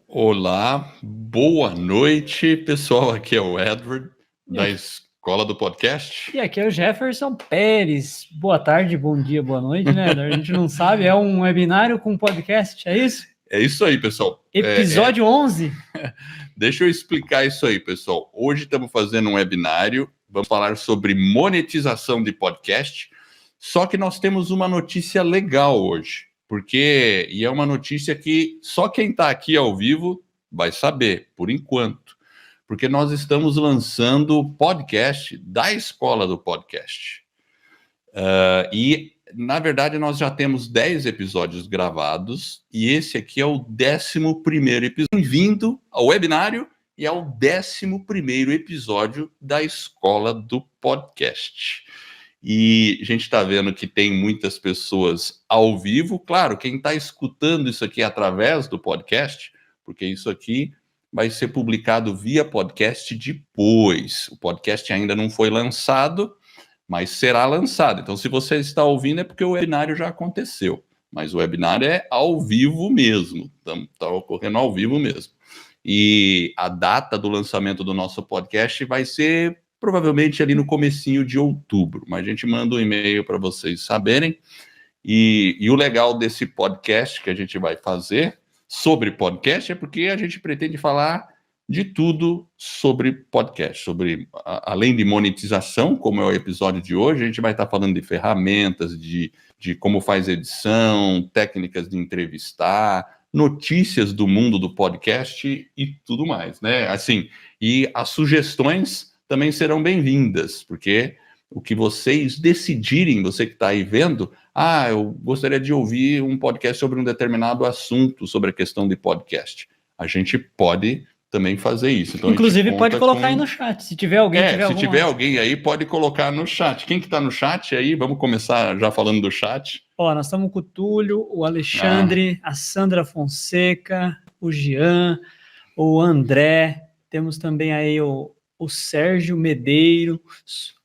Olá, boa noite, pessoal. Aqui é o Edward, da Escola do Podcast. E aqui é o Jefferson Pérez. Boa tarde, bom dia, boa noite, né? A gente não sabe, é um webinário com podcast, é isso? É isso aí, pessoal. Episódio 11. Deixa eu explicar isso aí, pessoal. Hoje estamos fazendo um webinário, vamos falar sobre monetização de podcast, só que nós temos uma notícia legal hoje. E é uma notícia que só quem está aqui ao vivo vai saber, por enquanto. Porque nós estamos lançando o podcast da Escola do Podcast. Na verdade, nós já temos 10 episódios gravados, e esse aqui é o 11º episódio. Bem-vindo ao webinário e ao 11º episódio da Escola do Podcast. E a gente está vendo que tem muitas pessoas ao vivo. Claro, quem está escutando isso aqui através do podcast, porque isso aqui vai ser publicado via podcast depois. O podcast ainda não foi lançado, mas será lançado. Então, se você está ouvindo, é porque o webinário já aconteceu. Mas o webinário é ao vivo mesmo. Está ocorrendo ao vivo mesmo. E a data do lançamento do nosso podcast vai ser provavelmente ali no comecinho de outubro, mas a gente manda um e-mail para vocês saberem. E o legal desse podcast que a gente vai fazer sobre podcast é porque a gente pretende falar de tudo sobre podcast, além de monetização, como é o episódio de hoje, a gente vai estar falando de ferramentas, de como faz edição, técnicas de entrevistar, notícias do mundo do podcast e tudo mais, né? Assim, e as sugestões também serão bem-vindas, porque o que vocês decidirem, você que está aí vendo, eu gostaria de ouvir um podcast sobre um determinado assunto, sobre a questão de podcast. A gente pode também fazer isso. Então, inclusive, pode colocar aí no chat, se tiver alguém. Se tiver alguém aí, pode colocar no chat. Quem que está no chat aí? Vamos começar já falando do chat. Nós estamos com o Túlio, o Alexandre, a Sandra Fonseca, o Jean, o André, temos também aí o Sérgio Medeiros,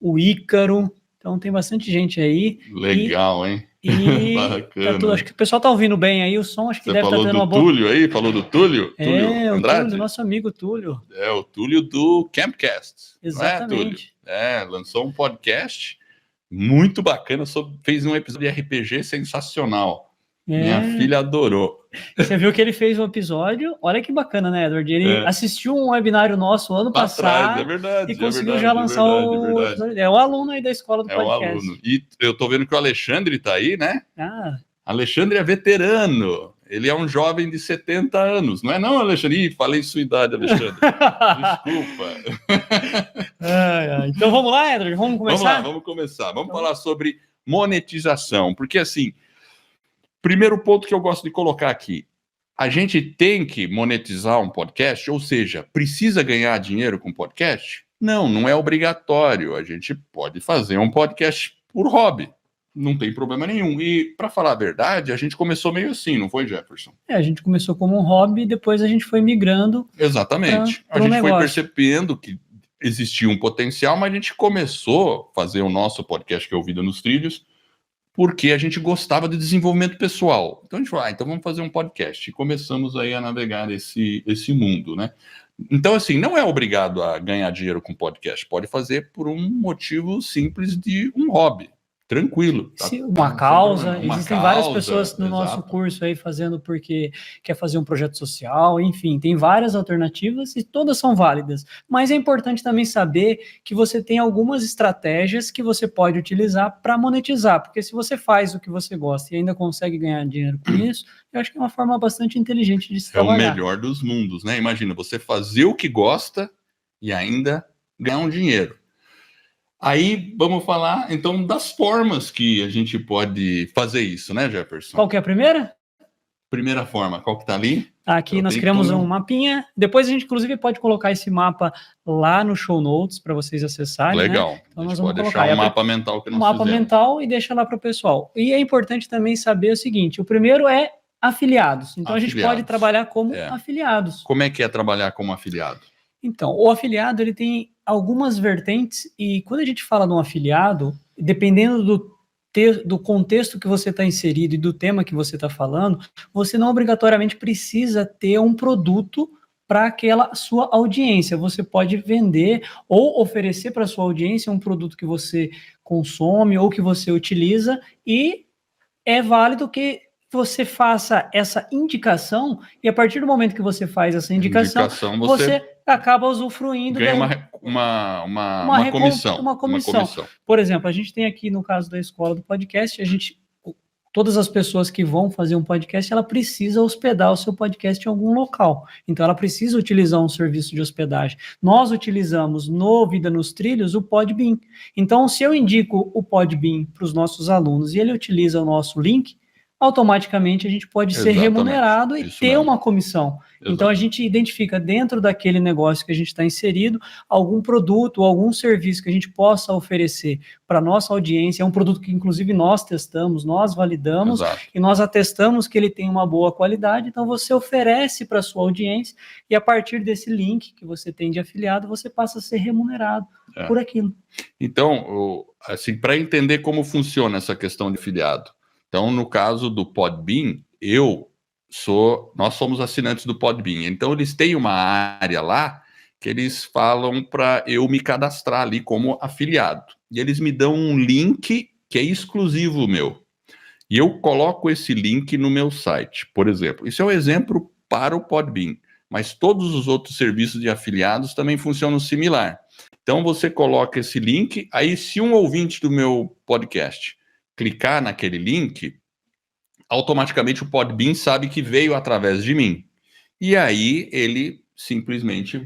o Ícaro, então tem bastante gente aí. Legal, hein? Bacana. Tá acho que o pessoal tá ouvindo bem aí, o som acho que você deve estar tendo uma boa... Túlio aí? Falou do Túlio? Túlio Andrade? O Túlio, nosso amigo Túlio. É, o Túlio do Campcast. Exatamente. Não é, Túlio? Lançou um podcast muito bacana, fez um episódio de RPG sensacional. Minha filha adorou. Você viu que ele fez um episódio, olha que bacana, né, Edward? Ele assistiu um webinário nosso ano passado e conseguiu já lançar o episódio. É um aluno aí da Escola do Podcast. É um aluno. E eu tô vendo que o Alexandre tá aí, né? Alexandre é veterano. Ele é um jovem de 70 anos. Não é não, Alexandre? Falei sua idade, Alexandre. Desculpa. Então vamos lá, Edward? Vamos começar? Vamos começar. Vamos falar sobre monetização. Porque assim... Primeiro ponto que eu gosto de colocar aqui, a gente tem que monetizar um podcast, ou seja, precisa ganhar dinheiro com podcast? Não é obrigatório, a gente pode fazer um podcast por hobby, não tem problema nenhum. E, para falar a verdade, a gente começou meio assim, não foi, Jefferson? A gente começou como um hobby e depois a gente foi migrando. Exatamente. A gente foi percebendo que existia um potencial, mas a gente começou a fazer o nosso podcast, que é o Vida nos Trilhos, porque a gente gostava de desenvolvimento pessoal. Então a gente falou, então vamos fazer um podcast. E começamos aí a navegar esse mundo, né? Então, assim, não é obrigado a ganhar dinheiro com podcast. Pode fazer por um motivo simples de um hobby. Tranquilo. Tá? Sim, uma causa. Existem várias pessoas no nosso curso aí fazendo porque quer fazer um projeto social, enfim, tem várias alternativas e todas são válidas. Mas é importante também saber que você tem algumas estratégias que você pode utilizar para monetizar, porque se você faz o que você gosta e ainda consegue ganhar dinheiro com isso, eu acho que é uma forma bastante inteligente de se trabalhar. É o melhor dos mundos, né? Imagina, você fazer o que gosta e ainda ganhar um dinheiro. Aí vamos falar, então, das formas que a gente pode fazer isso, né, Jefferson? Qual que é a primeira? Primeira forma, qual que tá ali? Aqui nós criamos um mapinha. Depois a gente, inclusive, pode colocar esse mapa lá no show notes para vocês acessarem. Legal. Né? Então nós vamos colocar deixar um mapa mental que nós fizemos. Um mapa mental e deixa lá para o pessoal. E é importante também saber o seguinte, o primeiro é afiliados. Então a gente pode trabalhar como afiliados. Como é que é trabalhar como afiliado? Então, o afiliado ele tem algumas vertentes, e quando a gente fala de um afiliado, dependendo do contexto que você está inserido e do tema que você está falando, você não obrigatoriamente precisa ter um produto para aquela sua audiência. Você pode vender ou oferecer para a sua audiência um produto que você consome ou que você utiliza, e é válido que você faça essa indicação, e a partir do momento que você faz essa indicação você acaba usufruindo, ganha uma comissão. Por exemplo, a gente tem aqui no caso da Escola do Podcast, todas as pessoas que vão fazer um podcast, ela precisa hospedar o seu podcast em algum local. Então, ela precisa utilizar um serviço de hospedagem. Nós utilizamos no Vida nos Trilhos o Podbean. Então, se eu indico o Podbean para os nossos alunos e ele utiliza o nosso link, automaticamente a gente pode ser remunerado e ter uma comissão. Então, a gente identifica dentro daquele negócio que a gente está inserido algum produto ou algum serviço que a gente possa oferecer para a nossa audiência. É um produto que, inclusive, nós testamos, nós validamos e nós atestamos que ele tem uma boa qualidade. Então, você oferece para a sua audiência e, a partir desse link que você tem de afiliado, você passa a ser remunerado por aquilo. Então, assim, para entender como funciona essa questão de afiliado, então, no caso do Podbean, nós somos assinantes do Podbean. Então, eles têm uma área lá que eles falam para eu me cadastrar ali como afiliado. E eles me dão um link que é exclusivo meu. E eu coloco esse link no meu site, por exemplo. Isso é um exemplo para o Podbean, mas todos os outros serviços de afiliados também funcionam similar. Então, você coloca esse link, aí se um ouvinte do meu podcast clicar naquele link, automaticamente o Podbean sabe que veio através de mim. E aí ele simplesmente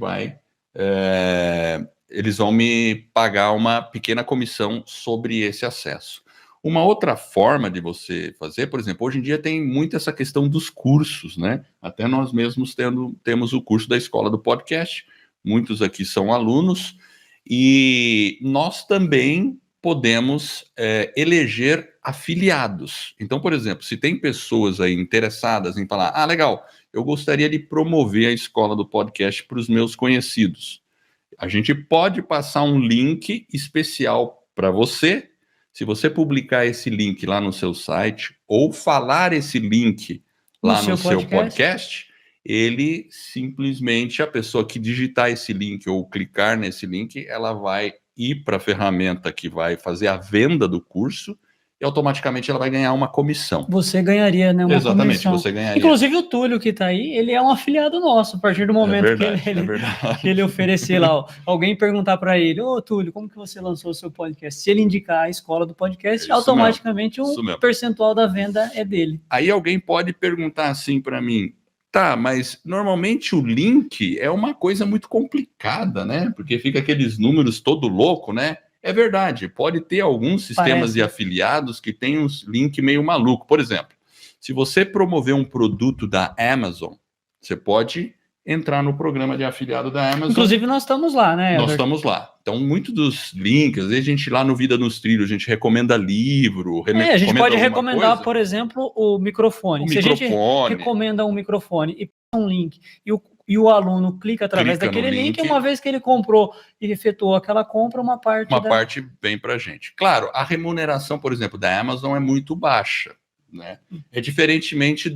eles vão me pagar uma pequena comissão sobre esse acesso. Uma outra forma de você fazer, por exemplo, hoje em dia tem muito essa questão dos cursos, né? Até nós mesmos temos o curso da Escola do Podcast, muitos aqui são alunos, e nós também podemos eleger afiliados. Então, por exemplo, se tem pessoas aí interessadas em falar, legal, eu gostaria de promover a Escola do Podcast para os meus conhecidos. A gente pode passar um link especial para você. Se você publicar esse link lá no seu site ou falar esse link lá no seu podcast, ele simplesmente, a pessoa que digitar esse link ou clicar nesse link, ela vai ir para a ferramenta que vai fazer a venda do curso e automaticamente ela vai ganhar uma comissão. Você ganharia, né, uma Exatamente, comissão. Você ganharia. Inclusive o Túlio que está aí, ele é um afiliado nosso, a partir do momento que ele oferecer lá, alguém perguntar para ele, Túlio, como que você lançou o seu podcast? Se ele indicar a Escola do Podcast, automaticamente um percentual da venda é dele. Aí alguém pode perguntar assim para mim, mas normalmente o link é uma coisa muito complicada, né? Porque fica aqueles números todo louco, né? É verdade, pode ter alguns sistemas de afiliados que tem uns link meio maluco. Por exemplo, se você promover um produto da Amazon, você pode entrar no programa de afiliado da Amazon. Inclusive nós estamos lá, né? Nós estamos lá. Então, muitos dos links, às vezes a gente lá no Vida nos Trilhos, a gente recomenda livro, a gente pode recomendar, por exemplo, o microfone. Se a gente recomenda um microfone e um link e o aluno clica através daquele link, uma vez que ele comprou e efetuou aquela compra, uma parte vem para a gente. Claro, a remuneração, por exemplo, da Amazon é muito baixa, né? É diferentemente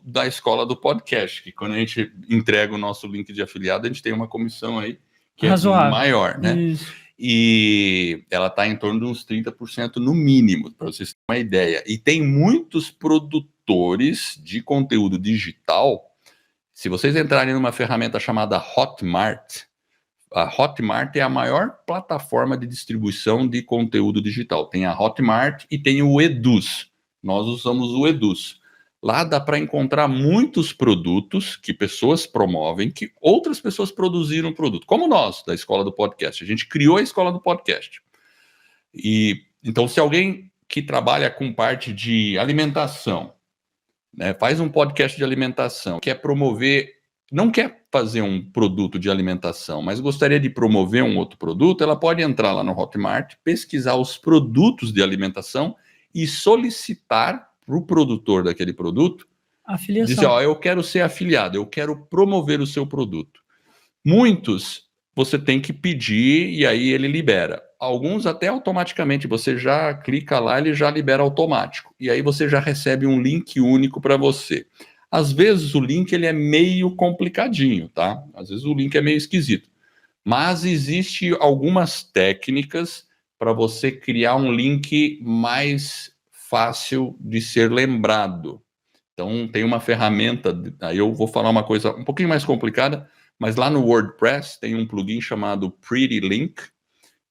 da Escola do Podcast, que quando a gente entrega o nosso link de afiliado, a gente tem uma comissão aí que é maior, né? Isso. E ela está em torno de uns 30% no mínimo, para vocês terem uma ideia. E tem muitos produtores de conteúdo digital. Se vocês entrarem numa ferramenta chamada Hotmart, a Hotmart é a maior plataforma de distribuição de conteúdo digital. Tem a Hotmart e tem o Eduz. Nós usamos o Eduz. Lá dá para encontrar muitos produtos que pessoas promovem, que outras pessoas produziram produto, como nós, da Escola do Podcast. A gente criou a Escola do Podcast. E então, se alguém que trabalha com parte de alimentação, né, faz um podcast de alimentação, quer promover, não quer fazer um produto de alimentação, mas gostaria de promover um outro produto, ela pode entrar lá no Hotmart, pesquisar os produtos de alimentação e solicitar para o produtor daquele produto, afiliação. Dizer, eu quero ser afiliado, eu quero promover o seu produto. Muitos você tem que pedir e aí ele libera. Alguns até automaticamente, você já clica lá, ele já libera automático. E aí você já recebe um link único para você. Às vezes o link ele é meio complicadinho, tá? Às vezes o link é meio esquisito. Mas existe algumas técnicas para você criar um link mais fácil de ser lembrado. Então tem uma ferramenta, aí eu vou falar uma coisa um pouquinho mais complicada, mas lá no WordPress tem um plugin chamado Pretty Link,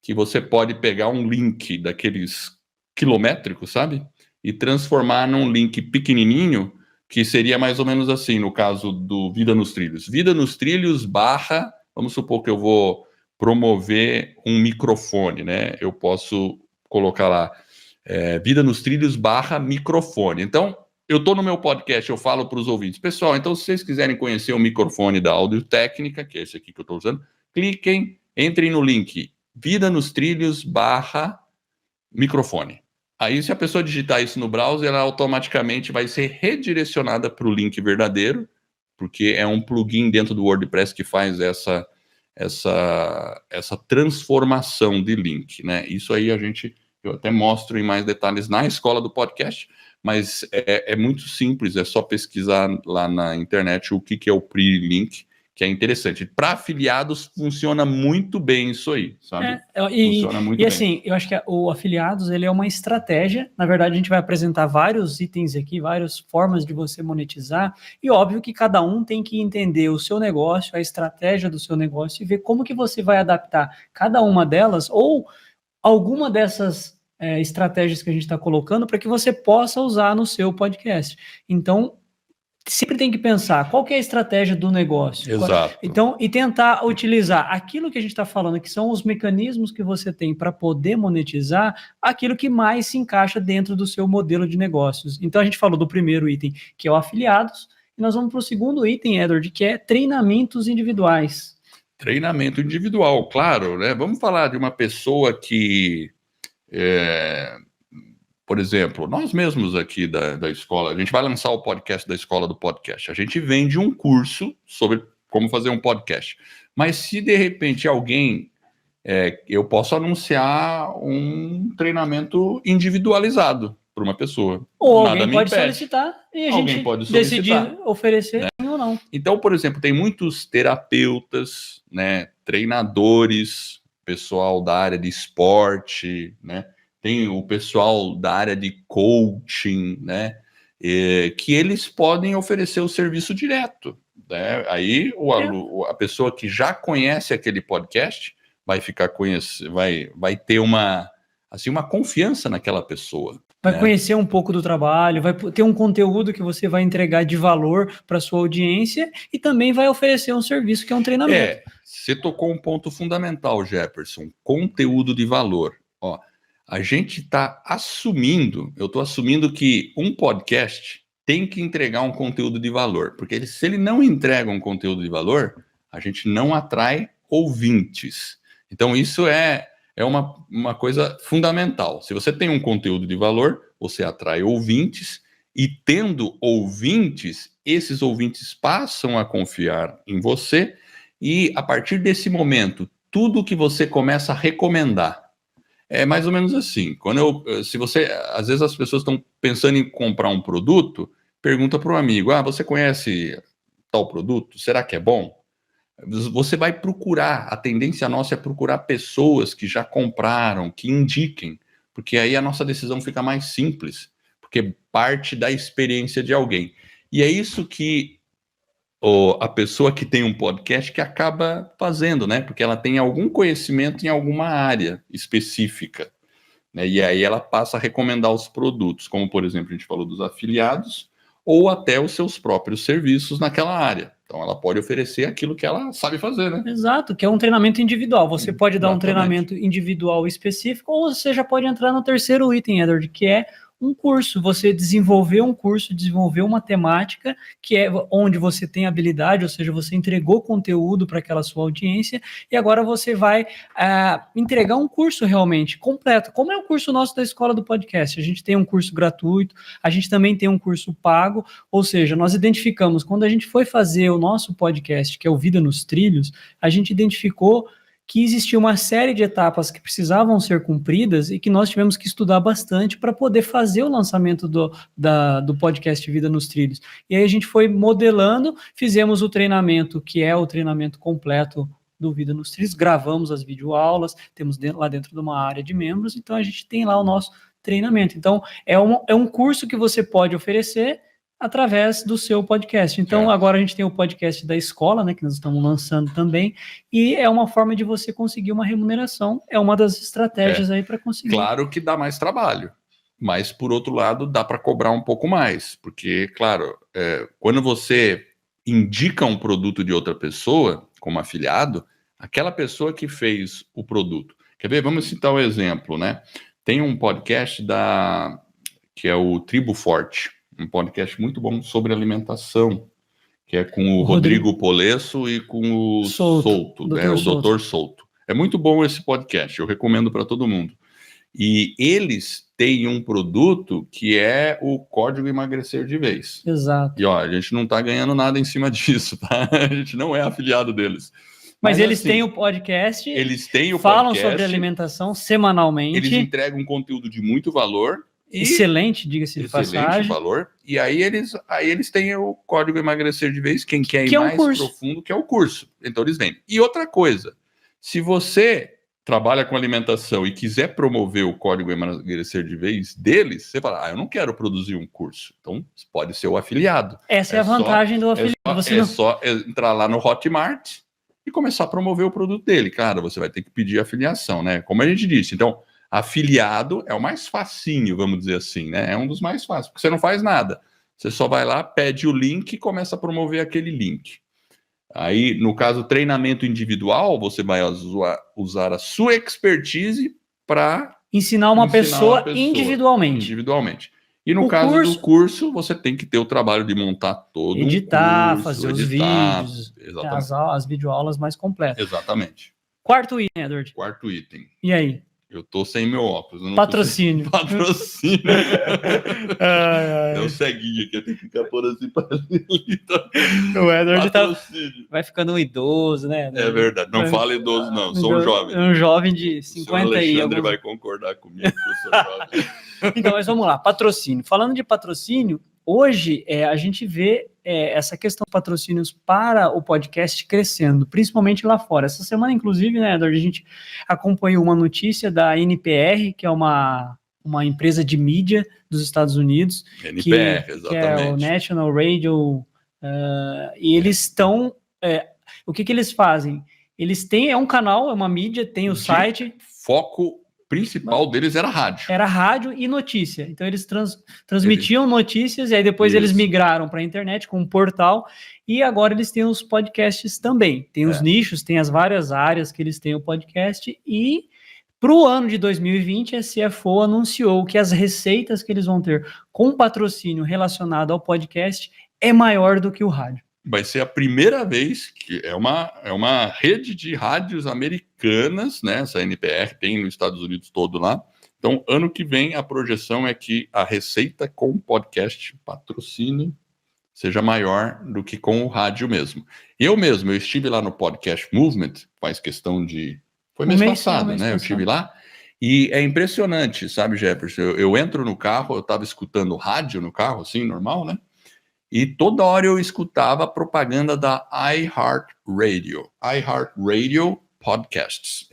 que você pode pegar um link daqueles quilométricos, sabe? E transformar num link pequenininho, que seria mais ou menos assim, no caso do Vida nos Trilhos. Vida nos Trilhos barra, vamos supor que eu vou promover um microfone, né? Eu posso colocar lá, Vida nos Trilhos barra microfone. Então, eu estou no meu podcast, eu falo para os ouvintes, pessoal, então se vocês quiserem conhecer o microfone da Audio Técnica, que é esse aqui que eu estou usando, cliquem, entrem no link Vida nos Trilhos barra microfone. Aí, se a pessoa digitar isso no browser, ela automaticamente vai ser redirecionada para o link verdadeiro, porque é um plugin dentro do WordPress que faz essa transformação de link, né? Isso aí eu até mostro em mais detalhes na escola do podcast, mas é muito simples, é só pesquisar lá na internet o que é o pre-link, que é interessante. Para afiliados funciona muito bem isso aí, sabe? Funciona muito bem. Assim, eu acho que o afiliados ele é uma estratégia. Na verdade, a gente vai apresentar vários itens aqui, várias formas de você monetizar. E óbvio que cada um tem que entender o seu negócio, a estratégia do seu negócio e ver como que você vai adaptar cada uma delas ou alguma dessas estratégias que a gente está colocando para que você possa usar no seu podcast. Então, sempre tem que pensar qual que é a estratégia do negócio. Exato. Então, e tentar utilizar aquilo que a gente está falando, que são os mecanismos que você tem para poder monetizar, aquilo que mais se encaixa dentro do seu modelo de negócios. Então, a gente falou do primeiro item, que é o afiliados, e nós vamos para o segundo item, Edward, que é treinamentos individuais. Treinamento individual, claro, né? Vamos falar de uma pessoa que... por exemplo, nós mesmos aqui da escola, a gente vai lançar o podcast da escola do podcast. A gente vende um curso sobre como fazer um podcast. Mas se de repente alguém, eu posso anunciar um treinamento individualizado para uma pessoa. Ou nada alguém pode solicitar e a gente decidir oferecer, né? Ou não. Então, por exemplo, tem muitos terapeutas, né, treinadores, pessoal da área de esporte, né? Tem o pessoal da área de coaching, né? Que eles podem oferecer o serviço direto, né? Aí a pessoa que já conhece aquele podcast vai ficar vai ter uma confiança naquela pessoa. Vai conhecer um pouco do trabalho, vai ter um conteúdo que você vai entregar de valor para sua audiência e também vai oferecer um serviço que é um treinamento. Você tocou um ponto fundamental, Jefferson, conteúdo de valor. Ó, a gente está eu estou assumindo que um podcast tem que entregar um conteúdo de valor, porque se ele não entrega um conteúdo de valor, a gente não atrai ouvintes. Então, isso é uma coisa fundamental. Se você tem um conteúdo de valor, você atrai ouvintes, e tendo ouvintes, esses ouvintes passam a confiar em você, e a partir desse momento, tudo que você começa a recomendar, é mais ou menos assim. Às vezes as pessoas estão pensando em comprar um produto, pergunta para um amigo, você conhece tal produto? Será que é bom? Você vai procurar, a tendência nossa é procurar pessoas que já compraram, que indiquem, porque aí a nossa decisão fica mais simples, porque parte da experiência de alguém. E é isso que a pessoa que tem um podcast que acaba fazendo, né? Porque ela tem algum conhecimento em alguma área específica, né? E aí ela passa a recomendar os produtos, como, por exemplo, a gente falou dos afiliados, ou até os seus próprios serviços naquela área. Então, ela pode oferecer aquilo que ela sabe fazer, né? Exato, que é um treinamento individual. Você pode dar um treinamento individual específico, ou você já pode entrar no terceiro item, Edward, que é um curso. Você desenvolver um curso, desenvolver uma temática que é onde você tem habilidade, ou seja, você entregou conteúdo para aquela sua audiência e agora você vai entregar um curso realmente completo. Como é o curso nosso da Escola do Podcast? A gente tem um curso gratuito, a gente também tem um curso pago, ou seja, nós identificamos, quando a gente foi fazer o nosso podcast, que é o Vida nos Trilhos, a gente identificou que existia uma série de etapas que precisavam ser cumpridas e que nós tivemos que estudar bastante para poder fazer o lançamento do podcast Vida nos Trilhos. E aí a gente foi modelando, fizemos o treinamento, que é o treinamento completo do Vida nos Trilhos, gravamos as videoaulas, temos lá dentro de uma área de membros, então a gente tem lá o nosso treinamento. Então, é um curso que você pode oferecer através do seu podcast. Então, agora a gente tem o podcast da escola, né, que nós estamos lançando também, e é uma forma de você conseguir uma remuneração, é uma das estratégias aí para conseguir. Claro que dá mais trabalho, mas, por outro lado, dá para cobrar um pouco mais, porque, claro, quando você indica um produto de outra pessoa, como afiliado, aquela pessoa que fez o produto. Quer ver? Vamos citar um exemplo, né? Tem um podcast que é o Tribo Forte, um podcast muito bom sobre alimentação, que é com o Rodrigo Polesso e com o Souto, né? O Dr. Souto. É muito bom esse podcast, eu recomendo para todo mundo. E eles têm um produto que é o Código Emagrecer de Vez. Exato. E ó, a gente não está ganhando nada em cima disso, tá? A gente não é afiliado deles. Mas eles assim, têm o podcast, falam sobre alimentação semanalmente. Eles entregam um conteúdo de muito valor. Excelente, diga-se de passagem. Excelente valor. E aí eles têm o Código Emagrecer de Vez, quem quer ir mais profundo, que é o curso. Então eles vendem. E outra coisa, se você trabalha com alimentação e quiser promover o Código Emagrecer de Vez deles, você fala, eu não quero produzir um curso. Então, pode ser o afiliado. Essa é a vantagem do afiliado. Só entrar lá no Hotmart e começar a promover o produto dele. Claro, você vai ter que pedir afiliação, né? Como a gente disse. Então, afiliado é o mais facinho, vamos dizer assim, né? É um dos mais fáceis, porque você não faz nada. Você só vai lá, pede o link e começa a promover aquele link. Aí, no caso, treinamento individual, você vai usar a sua expertise para ensinar uma pessoa individualmente. E no caso do curso, você tem que ter o trabalho de montar todo editar, curso, fazer os vídeos, as videoaulas mais completas. Exatamente. Quarto item, Edward. Quarto item. E aí? Eu tô sem meu óculos. Patrocínio. Patrocínio. É um ceguinho aqui, eu tenho que ficar por assim para o Edward vai ficando um idoso, né? É verdade, não fala idoso não, sou um jovem. Um jovem de 50 anos. O Alexandre vai concordar comigo que eu sou jovem. Então, mas vamos lá, patrocínio. Falando de patrocínio, hoje a gente vê essa questão de patrocínios para o podcast crescendo, principalmente lá fora. Essa semana, inclusive, né, Edward, a gente acompanhou uma notícia da NPR, que é uma empresa de mídia dos Estados Unidos, NPR, exatamente. Que é o National Radio, e eles estão... o que eles fazem? Eles têm, um canal, é uma mídia, tem o site... Foco principal deles era rádio. Era rádio e notícia. Então eles transmitiam notícias e aí depois eles migraram para a internet com um portal e agora eles têm os podcasts também. Tem os nichos, tem as várias áreas que eles têm o podcast e para o ano de 2020 a CFO anunciou que as receitas que eles vão ter com patrocínio relacionado ao podcast é maior do que o rádio. Vai ser a primeira vez que é uma rede de rádios americanas, né? Essa NPR tem nos Estados Unidos todo lá. Então, ano que vem, a projeção é que a receita com podcast patrocínio seja maior do que com o rádio mesmo. Eu estive lá no Podcast Movement, faz questão de... Foi mês passado, né? Eu estive lá. E é impressionante, sabe, Jefferson? Eu entro no carro, eu estava escutando rádio no carro, assim, normal, né? E toda hora eu escutava a propaganda da iHeartRadio Podcasts.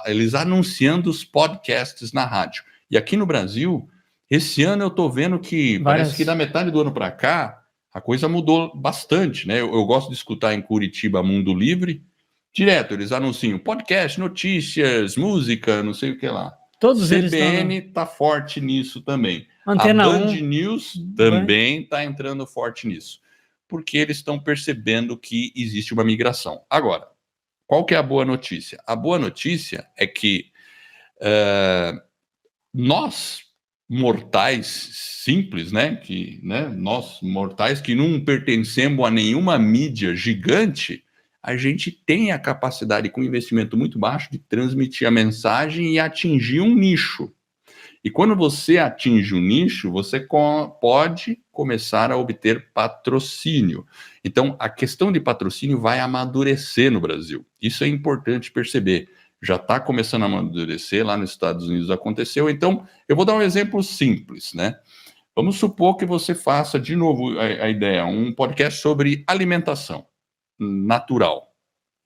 Eles anunciando os podcasts na rádio. E aqui no Brasil, esse ano eu tô vendo que parece que da metade do ano para cá, a coisa mudou bastante, né? Eu gosto de escutar em Curitiba Mundo Livre. Direto, eles anunciam podcast, notícias, música, não sei o que lá. Todos CBN está forte nisso também. Antena a Band News também está entrando forte nisso, porque eles estão percebendo que existe uma migração. Agora, qual que é a boa notícia? A boa notícia é que nós, mortais simples, né, nós, mortais que não pertencemos a nenhuma mídia gigante, a gente tem a capacidade, com investimento muito baixo, de transmitir a mensagem e atingir um nicho. E quando você atinge um nicho, você pode começar a obter patrocínio. Então, a questão de patrocínio vai amadurecer no Brasil. Isso é importante perceber. já está começando a amadurecer, lá nos Estados Unidos aconteceu. Então, eu vou dar um exemplo simples, né? Vamos supor que você faça, de novo, a ideia, um podcast sobre alimentação natural.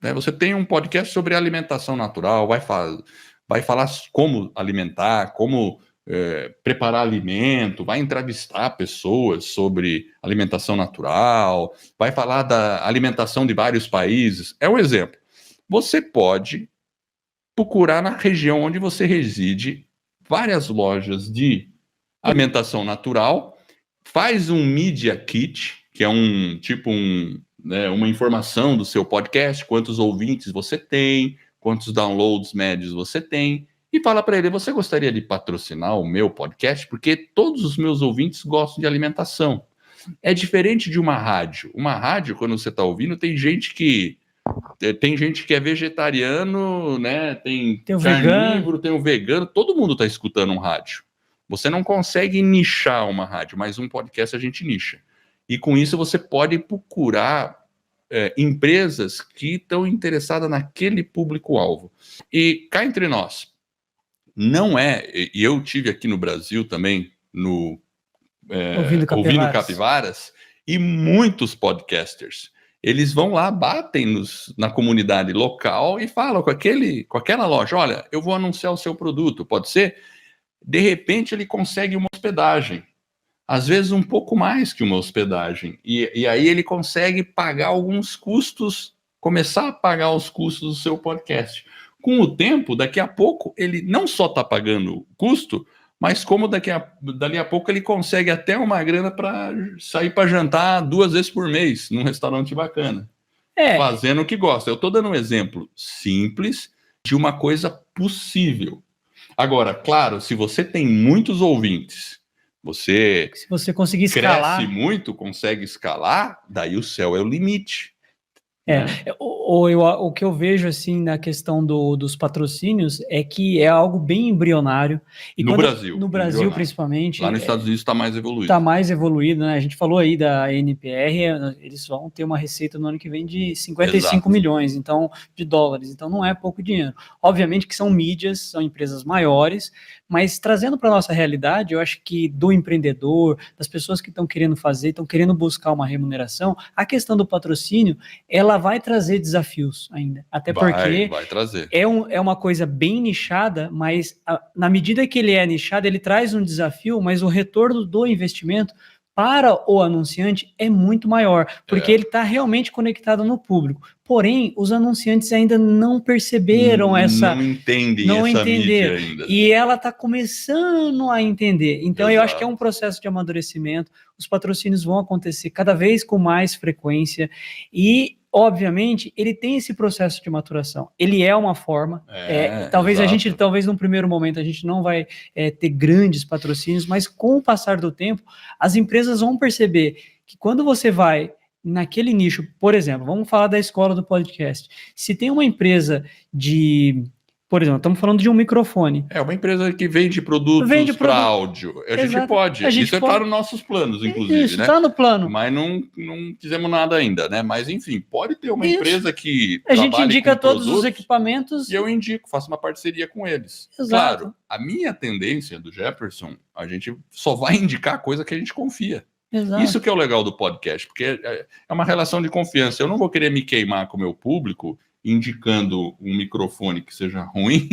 Né? Você tem um podcast sobre alimentação natural, vai falar como alimentar, como preparar alimento, vai entrevistar pessoas sobre alimentação natural, vai falar da alimentação de vários países. É um exemplo. Você pode procurar na região onde você reside várias lojas de alimentação natural, faz um Media Kit, que é uma informação do seu podcast, quantos ouvintes você tem, quantos downloads médios você tem, e fala para ele, você gostaria de patrocinar o meu podcast? Porque todos os meus ouvintes gostam de alimentação. É diferente de uma rádio. Uma rádio, quando você está ouvindo, tem gente que é vegetariano, né? Tem o carnívoro, tem o vegano, todo mundo está escutando um rádio. Você não consegue nichar uma rádio, mas um podcast a gente nicha. E com isso você pode procurar empresas que estão interessadas naquele público-alvo. E cá entre nós, não é... E eu tive aqui no Brasil também, ouvindo Capivaras, e muitos podcasters, eles vão lá, batem na comunidade local e falam com aquela loja, olha, eu vou anunciar o seu produto, pode ser? De repente ele consegue uma hospedagem, às vezes um pouco mais que uma hospedagem, e aí ele consegue pagar alguns custos, começar a pagar os custos do seu podcast. Com o tempo, daqui a pouco, ele não só está pagando o custo, mas como dali a pouco ele consegue até uma grana para sair para jantar 2 vezes por mês num restaurante bacana, fazendo o que gosta. Eu estou dando um exemplo simples de uma coisa possível. Agora, claro, se você tem muitos ouvintes, se você conseguir escalar, cresce muito, consegue escalar, daí o céu é o limite. O que eu vejo assim na questão dos patrocínios é que é algo bem embrionário. E no Brasil principalmente. Lá nos Estados Unidos está mais evoluído. Está mais evoluído, né? A gente falou aí da NPR, eles vão ter uma receita no ano que vem de 55 milhões de dólares, então não é pouco dinheiro. Obviamente que são mídias, são empresas maiores, mas trazendo para a nossa realidade, eu acho que do empreendedor, das pessoas que estão querendo fazer, estão querendo buscar uma remuneração, a questão do patrocínio, ela vai trazer desafios ainda, até porque vai trazer. É uma coisa bem nichada, mas na medida que ele é nichado, ele traz um desafio, mas o retorno do investimento para o anunciante é muito maior, porque ele está realmente conectado no público. Porém, os anunciantes ainda não perceberam não entendem essa mídia ainda. E ela está começando a entender. Então, eu acho que é um processo de amadurecimento. Os patrocínios vão acontecer cada vez com mais frequência e, obviamente, ele tem esse processo de maturação. Ele é uma forma. Talvez num primeiro momento a gente não vai ter grandes patrocínios, mas com o passar do tempo, as empresas vão perceber que quando você vai naquele nicho, por exemplo, vamos falar da escola do podcast. Se tem uma empresa por exemplo, estamos falando de um microfone. É uma empresa que vende produtos para áudio. Gente pode. Isso está nos nossos planos, inclusive. Isso está no plano. Mas não fizemos nada ainda, né? Mas, enfim, pode ter uma empresa que a gente indica todos os equipamentos. E eu indico, faço uma parceria com eles. Exato. Claro, a minha tendência do Jefferson, a gente só vai indicar coisa que a gente confia. Exato. Isso que é o legal do podcast, porque é uma relação de confiança. Eu não vou querer me queimar com o meu público indicando um microfone que seja ruim,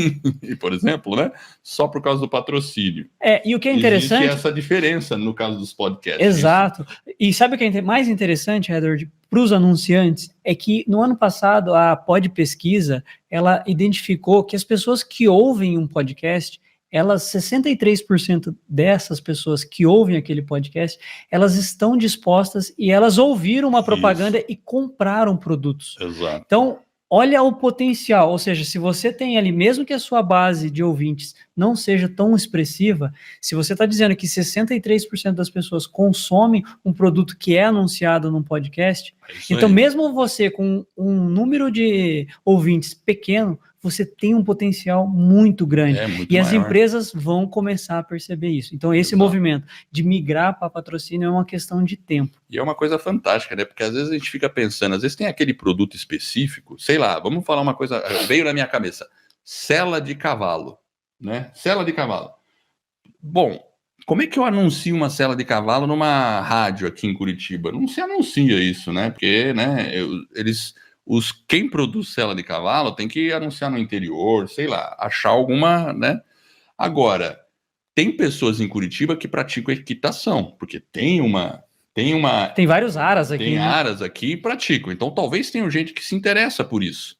por exemplo, né? Só por causa do patrocínio. E o que é interessante... Existe essa diferença no caso dos podcasts. Exato. E sabe o que é mais interessante, Edward, para os anunciantes? É que no ano passado a Pod Pesquisa, ela identificou que as pessoas que ouvem um podcast, 63% dessas pessoas que ouvem aquele podcast, elas estão dispostas e elas ouviram uma propaganda e compraram produtos. Exato. Então, olha o potencial, ou seja, se você tem ali, mesmo que a sua base de ouvintes não seja tão expressiva, se você está dizendo que 63% das pessoas consomem um produto que é anunciado num podcast, então mesmo você com um número de ouvintes pequeno, você tem um potencial muito grande. E as empresas vão começar a perceber isso. Então, esse movimento de migrar para patrocínio é uma questão de tempo. E é uma coisa fantástica, né? Porque às vezes a gente fica pensando, às vezes tem aquele produto específico, sei lá, vamos falar uma coisa, veio na minha cabeça, sela de cavalo, né? Sela de cavalo. Bom, como é que eu anuncio uma sela de cavalo numa rádio aqui em Curitiba? Não se anuncia isso, né? Porque, né, quem produz sela de cavalo tem que anunciar no interior, sei lá, achar alguma, né? Agora, tem pessoas em Curitiba que praticam equitação, porque tem vários aras aqui, tem né? aras aqui e praticam. Então, talvez tenha gente que se interessa por isso.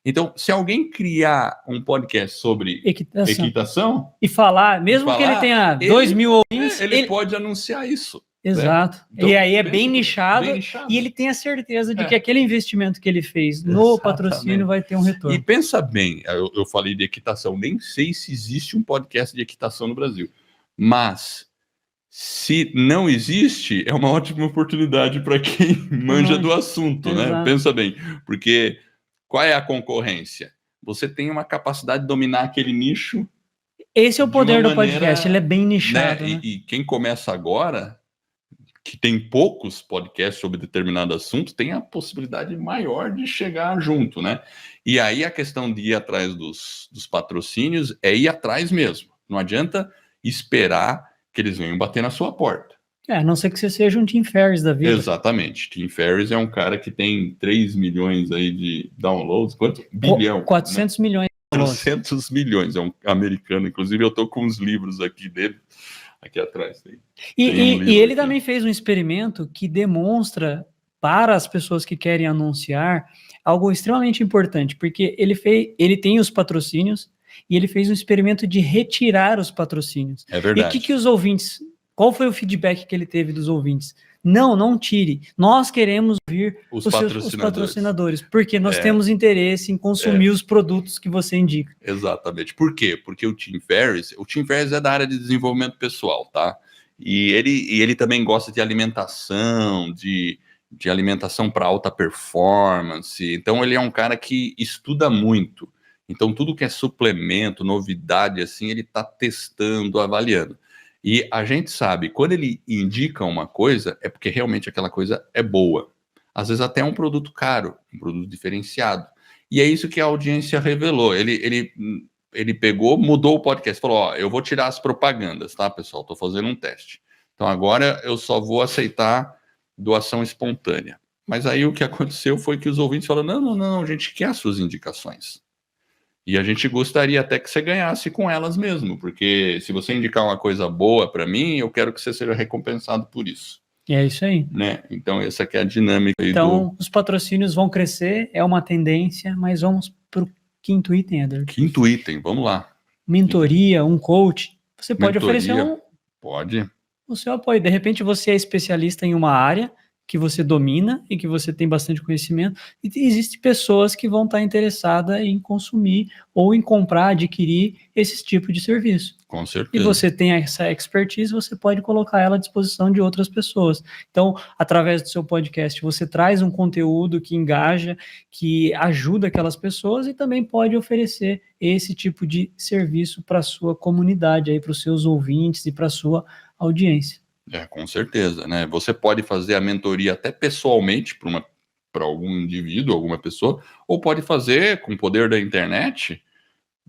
Então, se alguém criar um podcast sobre equitação e falar, mesmo que ele tenha 2.000 ouvintes, ele pode anunciar isso. Exato. Né? Então, e aí é bem nichado, e ele tem a certeza de que aquele investimento que ele fez no patrocínio vai ter um retorno. E pensa bem, eu falei de equitação, nem sei se existe um podcast de equitação no Brasil, mas se não existe, é uma ótima oportunidade para quem manja do assunto, né? Pensa bem, porque qual é a concorrência? Você tem uma capacidade de dominar aquele nicho. Esse é o poder do podcast, ele é bem nichado. Né? E quem começa agora, que tem poucos podcasts sobre determinado assunto, tem a possibilidade maior de chegar junto, né? E aí a questão de ir atrás dos patrocínios é ir atrás mesmo. Não adianta esperar que eles venham bater na sua porta. A não ser que você seja um Tim Ferriss da vida. Exatamente. Tim Ferriss é um cara que tem 3 milhões aí de downloads. Quanto? Bilhão. 400 né? milhões. 400 milhões. É um americano. Inclusive, eu tô com uns livros aqui dele. Aqui atrás. E ele também fez um experimento que demonstra para as pessoas que querem anunciar algo extremamente importante, porque ele tem os patrocínios e ele fez um experimento de retirar os patrocínios. É verdade. E o que os ouvintes, qual foi o feedback que ele teve dos ouvintes? Não tire. Nós queremos ouvir os patrocinadores, porque nós temos interesse em consumir os produtos que você indica. Exatamente. Por quê? Porque o Tim Ferriss é da área de desenvolvimento pessoal, tá? E ele também gosta de alimentação, de alimentação para alta performance. Então ele é um cara que estuda muito. Então tudo que é suplemento, novidade, assim, ele está testando, avaliando. E a gente sabe, quando ele indica uma coisa, é porque realmente aquela coisa é boa. Às vezes até é um produto caro, um produto diferenciado. E é isso que a audiência revelou. Ele pegou, mudou o podcast, falou, ó, eu vou tirar as propagandas, tá, pessoal? Tô fazendo um teste. Então agora eu só vou aceitar doação espontânea. Mas aí o que aconteceu foi que os ouvintes falaram, não, a gente quer as suas indicações. E a gente gostaria até que você ganhasse com elas mesmo, porque se você indicar uma coisa boa para mim, eu quero que você seja recompensado por isso. E é isso aí. Né? Então, essa aqui é a dinâmica. Então, os patrocínios vão crescer, é uma tendência, mas vamos para o quinto item, Eder. Quinto item, vamos lá. Mentoria, um coach. Você pode oferecer Pode. O seu apoio. De repente, você é especialista em uma área que você domina e que você tem bastante conhecimento, e existem pessoas que vão estar interessadas em consumir ou em comprar, adquirir esse tipo de serviço. Com certeza. E você tem essa expertise, você pode colocar ela à disposição de outras pessoas. Então, através do seu podcast, você traz um conteúdo que engaja, que ajuda aquelas pessoas e também pode oferecer esse tipo de serviço para a sua comunidade, para os seus ouvintes e para a sua audiência. Com certeza, né? Você pode fazer a mentoria até pessoalmente para algum indivíduo, alguma pessoa, ou pode fazer com o poder da internet.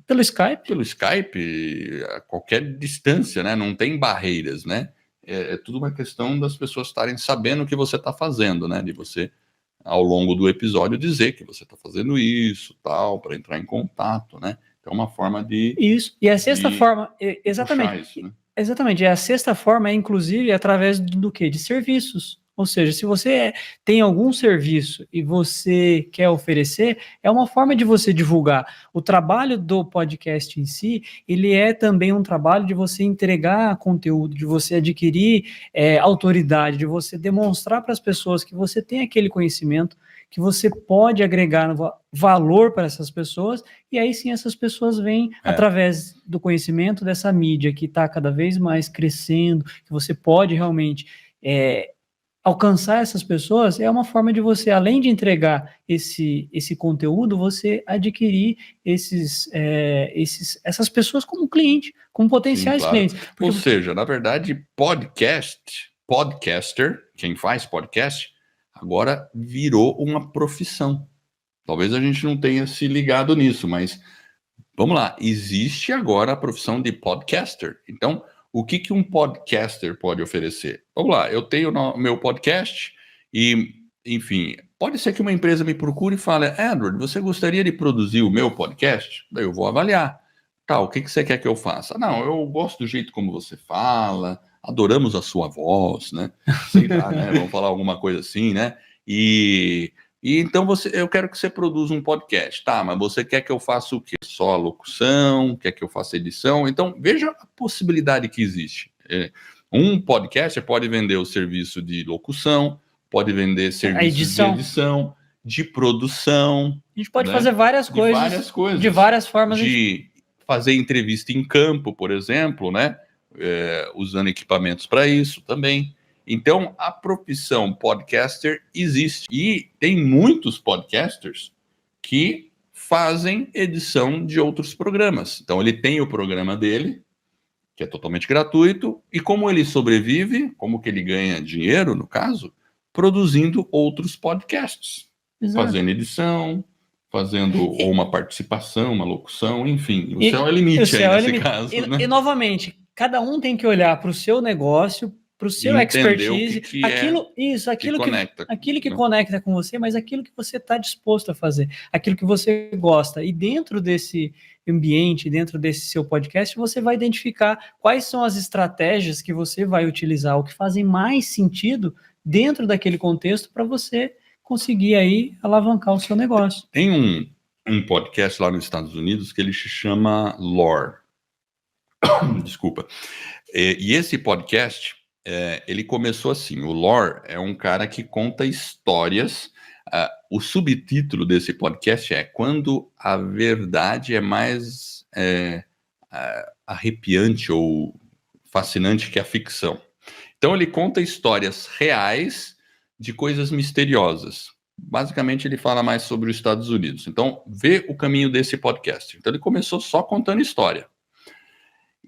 Pelo Skype? Pelo Skype, a qualquer distância, né? Não tem barreiras, né? É tudo uma questão das pessoas estarem sabendo o que você está fazendo, né? De você, ao longo do episódio, dizer que você está fazendo isso, tal, para entrar em contato, né? Então, é uma forma de... Isso, e a sexta forma, exatamente... Isso, né? Exatamente, a sexta forma é inclusive através do quê? De serviços. Ou seja, se você tem algum serviço e você quer oferecer, é uma forma de você divulgar. O trabalho do podcast em si, ele é também um trabalho de você entregar conteúdo, de você adquirir autoridade, de você demonstrar para as pessoas que você tem aquele conhecimento, que você pode agregar valor para essas pessoas, e aí sim essas pessoas vêm através do conhecimento dessa mídia que está cada vez mais crescendo, que você pode realmente alcançar essas pessoas, é uma forma de você, além de entregar esse conteúdo, você adquirir essas pessoas como cliente, como potenciais clientes. Ou seja, na verdade, podcaster, quem faz podcast, agora virou uma profissão. Talvez a gente não tenha se ligado nisso, mas Vamos lá, existe agora a profissão de podcaster. Então, o que um podcaster pode oferecer? Vamos lá, eu tenho o meu podcast e, enfim, pode ser que uma empresa me procure e fale, Edward, você gostaria de produzir o meu podcast? Daí eu vou avaliar. Tá, o que você quer que eu faça? Não, eu gosto do jeito como você fala, adoramos a sua voz, né? Sei lá, né? Vamos falar alguma coisa assim, né? E então eu quero que você produza um podcast. Tá, mas você quer que eu faça o quê? Só a locução? Quer que eu faça edição? Então, veja a possibilidade que existe. Um podcaster pode vender o serviço de locução, pode vender serviços de edição, de produção. A gente pode fazer várias coisas. De várias formas. De fazer entrevista em campo, por exemplo, né? Usando equipamentos para isso também. Então, a profissão podcaster existe. E tem muitos podcasters que fazem edição de outros programas. Então, ele tem o programa dele, que é totalmente gratuito, e como ele sobrevive, como que ele ganha dinheiro, no caso, produzindo outros podcasts. Exato. Fazendo edição, fazendo ou uma participação, uma locução, enfim. O céu é limite aí nesse caso. Né? E, novamente, cada um tem que olhar para o seu negócio, para o seu expertise, aquilo que conecta com você, mas aquilo que você está disposto a fazer, aquilo que você gosta. E dentro desse ambiente, dentro desse seu podcast, você vai identificar quais são as estratégias que você vai utilizar, o que fazem mais sentido dentro daquele contexto para você conseguir aí alavancar o seu negócio. Tem um podcast lá nos Estados Unidos que ele se chama Lore. Desculpa. E esse podcast, ele começou assim, o Lore é um cara que conta histórias. O subtítulo desse podcast é Quando a Verdade é Mais arrepiante ou fascinante que a ficção. Então ele conta histórias reais de coisas misteriosas. Basicamente, ele fala mais sobre os Estados Unidos. Então, vê o caminho desse podcast. Então, ele começou só contando história.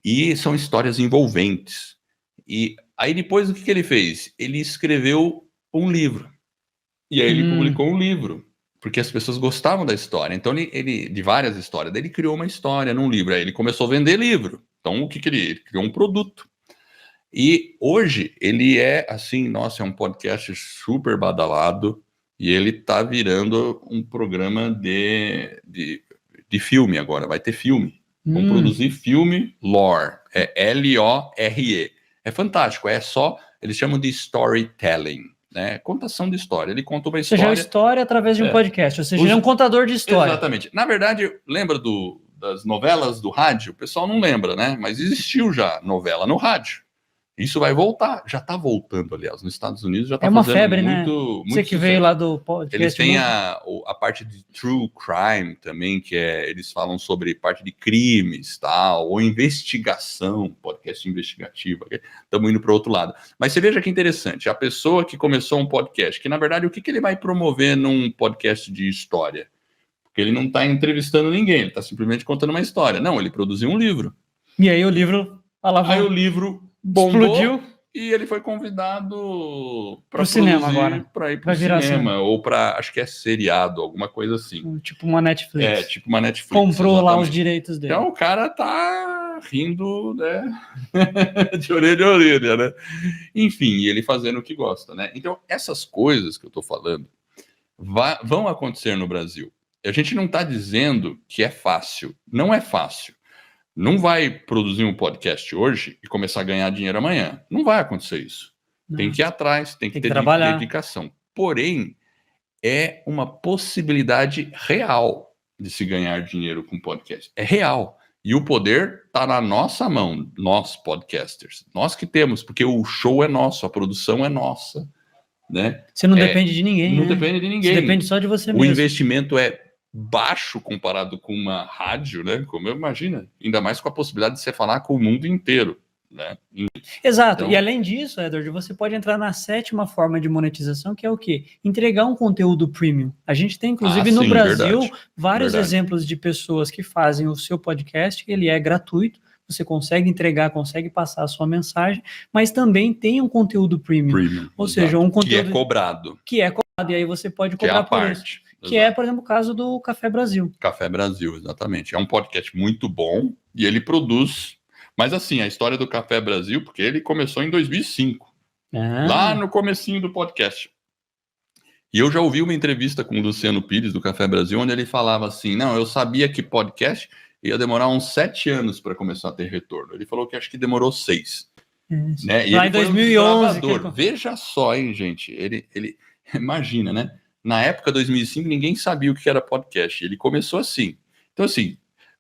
E são histórias envolventes. E aí, depois, o que ele fez? Ele escreveu um livro. E aí, ele publicou um livro. Porque as pessoas gostavam da história. Então, ele de várias histórias. Daí, ele criou uma história num livro. Aí, ele começou a vender livro. Então, o que ele criou? Um produto. E hoje ele é assim, nossa, é um podcast super badalado e ele tá virando um programa de filme agora, vai ter filme. Vão produzir filme Lore, é L-O-R-E. É fantástico, eles chamam de storytelling, né? Contação de história. Ele conta uma história. Ou seja, a história através de um podcast, ou seja, ele é um contador de história. Exatamente. Na verdade, lembra das novelas do rádio? O pessoal não lembra, né? Mas existiu já novela no rádio. Isso vai voltar, já está voltando, aliás, nos Estados Unidos já está fazendo febre, muito, né? Você que veio lá do podcast. Eles têm a parte de true crime também, que eles falam sobre parte de crimes, tal, ou investigação, podcast investigativo. Estamos indo para o outro lado. Mas você veja que interessante, a pessoa que começou um podcast, que na verdade o que ele vai promover num podcast de história? Porque ele não está entrevistando ninguém, ele está simplesmente contando uma história. Não, ele produziu um livro. E aí o livro o livro bombou, explodiu e ele foi convidado para o cinema agora, para ir para o cinema ou para, acho que é seriado, alguma coisa assim. Tipo uma Netflix. Tipo uma Netflix. Comprou exatamente lá os direitos dele. Então o cara tá rindo, né? de orelha a orelha, né? Enfim, ele fazendo o que gosta, né? Então essas coisas que eu tô falando vão acontecer no Brasil. A gente não tá dizendo que é fácil. Não é fácil. Não vai produzir um podcast hoje e começar a ganhar dinheiro amanhã. Não vai acontecer isso. Não. Tem que ir atrás, tem que ter dedicação. Porém, é uma possibilidade real de se ganhar dinheiro com podcast. É real. E o poder está na nossa mão, nós podcasters. Nós que temos, porque o show é nosso, a produção é nossa. Né? Você não depende de ninguém. Não depende de ninguém. Você depende só de você mesmo. O investimento é baixo comparado com uma rádio, né? Como eu imagino, ainda mais com a possibilidade de você falar com o mundo inteiro, né? Exato. Então, e além disso, Edward, você pode entrar na 7ª forma de monetização, que é o quê? Entregar um conteúdo premium. A gente tem, inclusive, no Brasil, vários exemplos de pessoas que fazem o seu podcast, ele é gratuito, você consegue entregar, consegue passar a sua mensagem, mas também tem um conteúdo premium. Ou seja, um conteúdo que é cobrado. E aí você pode cobrar por isso. Que é, por exemplo, o caso do Café Brasil. Café Brasil, exatamente. É um podcast muito bom e ele produz... Mas assim, a história do Café Brasil, porque ele começou em 2005. Lá no comecinho do podcast. E eu já ouvi uma entrevista com o Luciano Pires, do Café Brasil, onde ele falava assim, não, eu sabia que podcast ia demorar uns 7 anos para começar a ter retorno. Ele falou que acho que demorou 6. Né? E lá ele em 2011. Veja só, hein, gente. Ele imagina, né? Na época, 2005, ninguém sabia o que era podcast. Ele começou assim. Então, assim,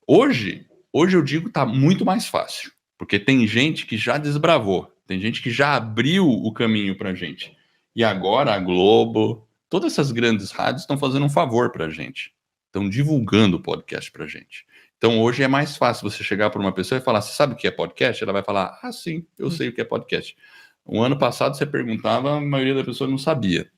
hoje eu digo que tá muito mais fácil. Porque tem gente que já desbravou. Tem gente que já abriu o caminho pra gente. E agora a Globo, todas essas grandes rádios estão fazendo um favor pra gente. Estão divulgando o podcast pra gente. Então, hoje é mais fácil você chegar para uma pessoa e falar, você sabe o que é podcast? Ela vai falar, ah, sim, eu sei o que é podcast. O ano passado você perguntava, a maioria da pessoa não sabia.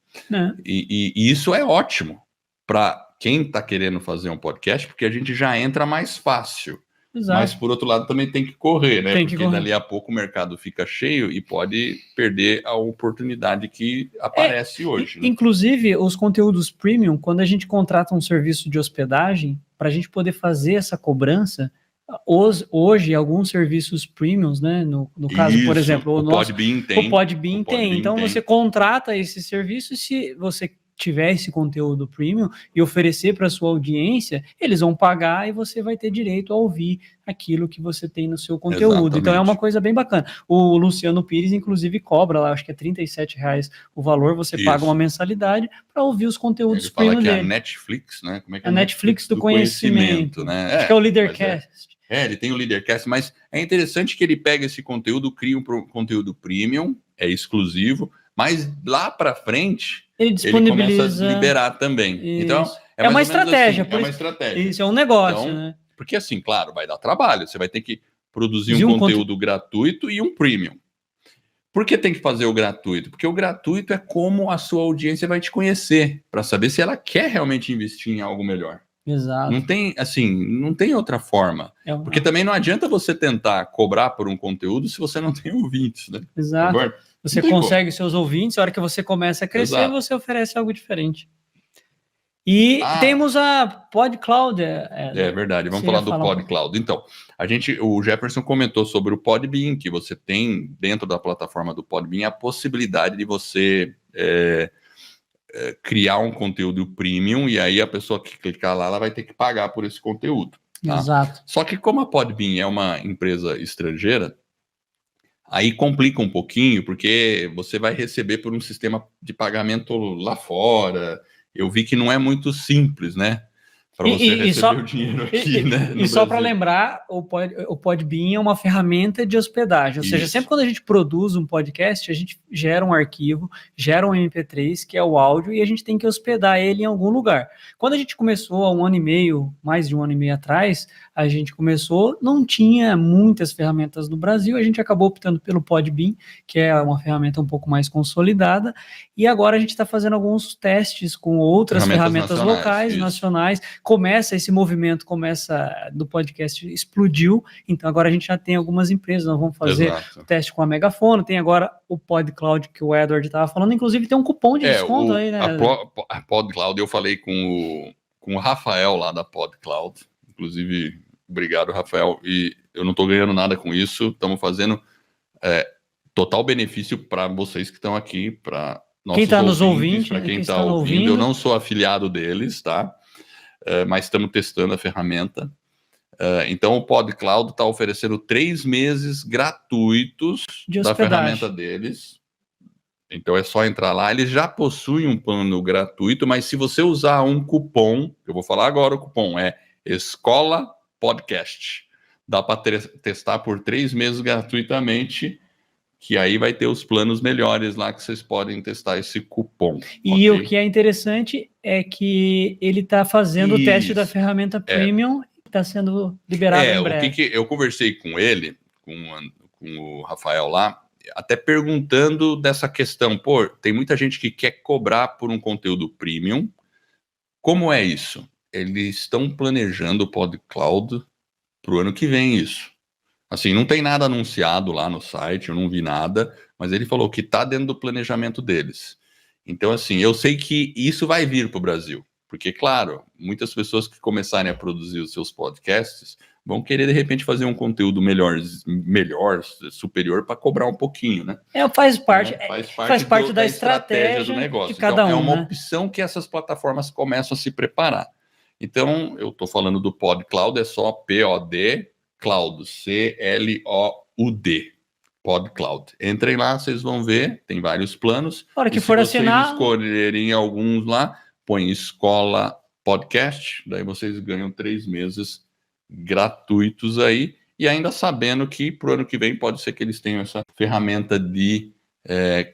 E isso é ótimo para quem está querendo fazer um podcast, porque a gente já entra mais fácil. Exato. Mas, por outro lado, também tem que correr, né? Porque dali a pouco o mercado fica cheio e pode perder a oportunidade que aparece hoje. Né? Inclusive, os conteúdos premium, quando a gente contrata um serviço de hospedagem, para a gente poder fazer essa cobrança, hoje, alguns serviços premiums, né? No caso, por exemplo, o Podbean tem. O Podbean tem. Então, você contrata esse serviço e se você tiver esse conteúdo premium e oferecer para sua audiência, eles vão pagar e você vai ter direito a ouvir aquilo que você tem no seu conteúdo. Exatamente. Então é uma coisa bem bacana. O Luciano Pires, inclusive, cobra lá, acho que é R$37 o valor, você paga uma mensalidade para ouvir os conteúdos premium dele. Ele fala que é a Netflix, né? Como é que é a Netflix do conhecimento, né? Acho que é o Leadercast. Ele tem o Leadercast, mas é interessante que ele pega esse conteúdo, cria um conteúdo premium, é exclusivo, mas lá para frente ele começa a liberar também. Isso. Então é uma estratégia. Assim, é uma estratégia. Isso é um negócio, então, né? Porque assim, claro, vai dar trabalho. Você vai ter que produzir um conteúdo gratuito e um premium. Por que tem que fazer o gratuito? Porque o gratuito é como a sua audiência vai te conhecer, para saber se ela quer realmente investir em algo melhor. Exato. Não tem outra forma. Porque também não adianta você tentar cobrar por um conteúdo se você não tem ouvintes, né? Exato. Você consegue seus ouvintes, a hora que você começa a crescer, você oferece algo diferente. E temos a PodCloud. É verdade, vamos falar do PodCloud. Então, o Jefferson comentou sobre o Podbean, que você tem dentro da plataforma do Podbean a possibilidade de você criar um conteúdo premium, e aí a pessoa que clicar lá, ela vai ter que pagar por esse conteúdo. Tá? Exato. Só que como a Podbean é uma empresa estrangeira, aí complica um pouquinho, porque você vai receber por um sistema de pagamento lá fora. Eu vi que não é muito simples, né? Para você receber o dinheiro aqui, né? E só para lembrar, o Podbean é uma ferramenta de hospedagem. Ou seja, sempre quando a gente produz um podcast, a gente gera um arquivo, gera um MP3, que é o áudio, e a gente tem que hospedar ele em algum lugar. Quando a gente começou há mais de um ano e meio atrás, a gente começou, não tinha muitas ferramentas no Brasil, a gente acabou optando pelo Podbean, que é uma ferramenta um pouco mais consolidada, e agora a gente está fazendo alguns testes com outras ferramentas locais, nacionais. Esse movimento do podcast explodiu, então agora a gente já tem algumas empresas, nós vamos fazer teste com a Megafono, tem agora o PodCloud que o Edward estava falando, inclusive tem um cupom de desconto aí, né? A PodCloud, eu falei com o Rafael lá da PodCloud, inclusive, obrigado, Rafael, e eu não estou ganhando nada com isso, estamos fazendo total benefício para vocês que estão aqui, para quem está nos ouvindo, para quem está ouvindo, eu não sou afiliado deles, tá? Mas estamos testando a ferramenta. Então, o PodCloud está oferecendo 3 meses gratuitos da ferramenta deles. Então, é só entrar lá. Eles já possuem um plano gratuito, mas se você usar um cupom, eu vou falar agora o cupom, é Escola Podcast. Dá para testar por 3 meses gratuitamente, que aí vai ter os planos melhores lá que vocês podem testar esse cupom. E o que é interessante é que ele está fazendo o teste da ferramenta Premium e está sendo liberado em breve. Eu conversei com ele, com o Rafael lá, até perguntando dessa questão, tem muita gente que quer cobrar por um conteúdo Premium. Como é isso? Eles estão planejando o PodCloud para o ano que vem, isso. Assim, não tem nada anunciado lá no site, eu não vi nada, mas ele falou que está dentro do planejamento deles. Então, assim, eu sei que isso vai vir para o Brasil. Porque, claro, muitas pessoas que começarem a produzir os seus podcasts vão querer, de repente, fazer um conteúdo melhor, superior, para cobrar um pouquinho, né? Faz parte da estratégia do negócio. De cada um, é uma né? opção que essas plataformas começam a se preparar. Então, eu estou falando do PodCloud, é só POD Cloud, CLOUD. PodCloud. Entrem lá, vocês vão ver, tem vários planos. Para que for assinar, se vocês escolherem alguns lá, põe Escola Podcast, daí vocês ganham 3 meses gratuitos aí, e ainda sabendo que pro ano que vem pode ser que eles tenham essa ferramenta de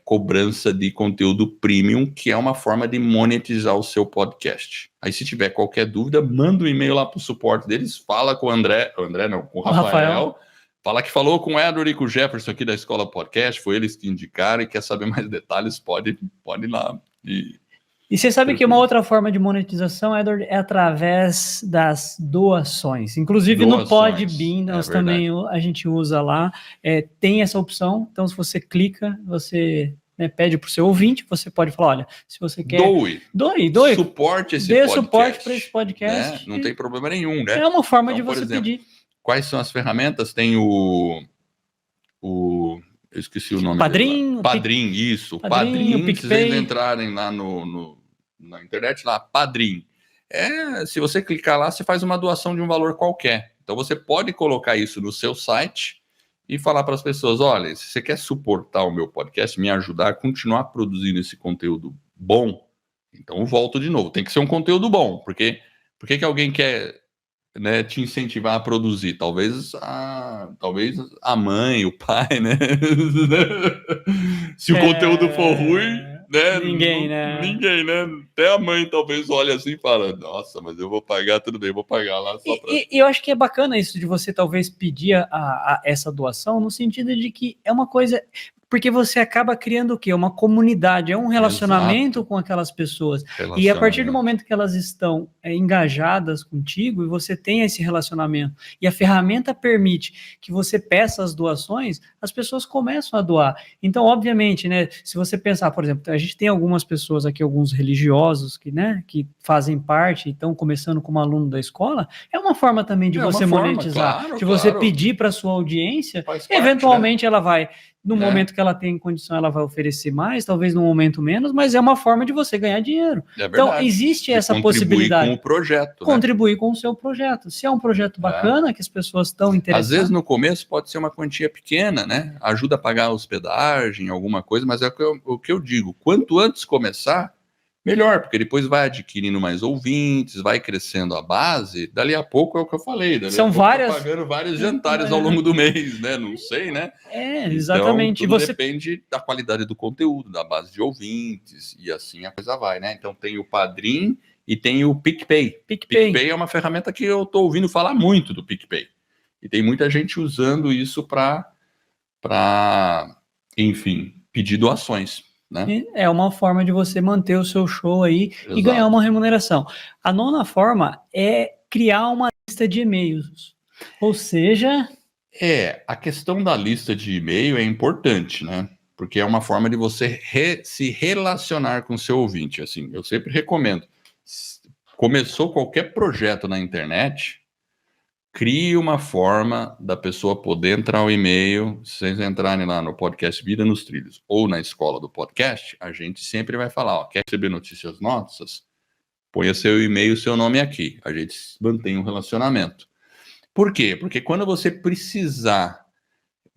cobrança de conteúdo premium, que é uma forma de monetizar o seu podcast. Aí, se tiver qualquer dúvida, manda um e-mail lá pro suporte deles, fala com com o Rafael. Fala que falou com o Edward e com o Jefferson aqui da Escola Podcast, foi eles que indicaram, e quer saber mais detalhes, pode ir lá. E você sabe que uma outra forma de monetização, Edward, é através das doações. Inclusive no Podbean, nós também a gente usa lá, tem essa opção. Então, se você clica, você pede para o seu ouvinte, você pode falar, olha, se você quer... Doe. Suporte esse podcast. Dê suporte para esse podcast. Né? Não tem problema nenhum, né? É uma forma de você pedir. Quais são as ferramentas? Tem eu esqueci o nome Padrim, dele. Padrim, isso. Padrim, se vocês entrarem lá na internet, lá, Padrim. Se você clicar lá, você faz uma doação de um valor qualquer. Então, você pode colocar isso no seu site e falar para as pessoas, olha, se você quer suportar o meu podcast, me ajudar a continuar produzindo esse conteúdo bom, então eu volto de novo. Tem que ser um conteúdo bom, porque por que alguém quer... te incentivar a produzir, talvez a mãe, o pai, né? Se o conteúdo for ruim, né? Ninguém, né? Até a mãe talvez olhe assim e fala, nossa, mas eu vou pagar, tudo bem, vou pagar lá só pra... E eu acho que é bacana isso de você talvez pedir a essa doação, no sentido de que é uma coisa... Porque você acaba criando o quê? Uma comunidade, é um relacionamento com aquelas pessoas. E a partir do momento que elas estão engajadas contigo e você tem esse relacionamento, e a ferramenta permite que você peça as doações, as pessoas começam a doar. Então, obviamente, né, se você pensar, por exemplo, a gente tem algumas pessoas aqui, alguns religiosos que fazem parte e estão começando como aluno da escola, é uma forma também de você monetizar, de você pedir para a sua audiência, eventualmente ela vai... No momento que ela tem condição, ela vai oferecer mais, talvez no momento menos, mas é uma forma de você ganhar dinheiro. Então, existe essa possibilidade. Contribuir com o projeto. Contribuir com o seu projeto. Se é um projeto bacana, que as pessoas estão interessadas. Às vezes, no começo, pode ser uma quantia pequena, né? Ajuda a pagar a hospedagem, alguma coisa, mas é o que eu digo. Quanto antes começar, melhor, porque depois vai adquirindo mais ouvintes, vai crescendo a base, dali a pouco é o que eu falei, são várias... pagando vários jantares ao longo do mês, né? Não sei, né? Exatamente. Então, depende da qualidade do conteúdo, da base de ouvintes, e assim a coisa vai, né? Então tem o Padrim e tem o PicPay. PicPay é uma ferramenta que eu tô ouvindo falar muito do PicPay. E tem muita gente usando isso para enfim, pedir doações. Né? É uma forma de você manter o seu show aí e ganhar uma remuneração. A nona forma é criar uma lista de e-mails. Ou seja... a questão da lista de e-mail é importante, né? Porque é uma forma de você se relacionar com o seu ouvinte. Assim, eu sempre recomendo. Começou qualquer projeto na internet... Crie uma forma da pessoa poder entrar ao e-mail. Se vocês entrarem lá no podcast Vida nos Trilhos ou na escola do podcast, a gente sempre vai falar, quer receber notícias nossas? Ponha seu e-mail, seu nome aqui. A gente mantém um relacionamento. Por quê? Porque quando você precisar,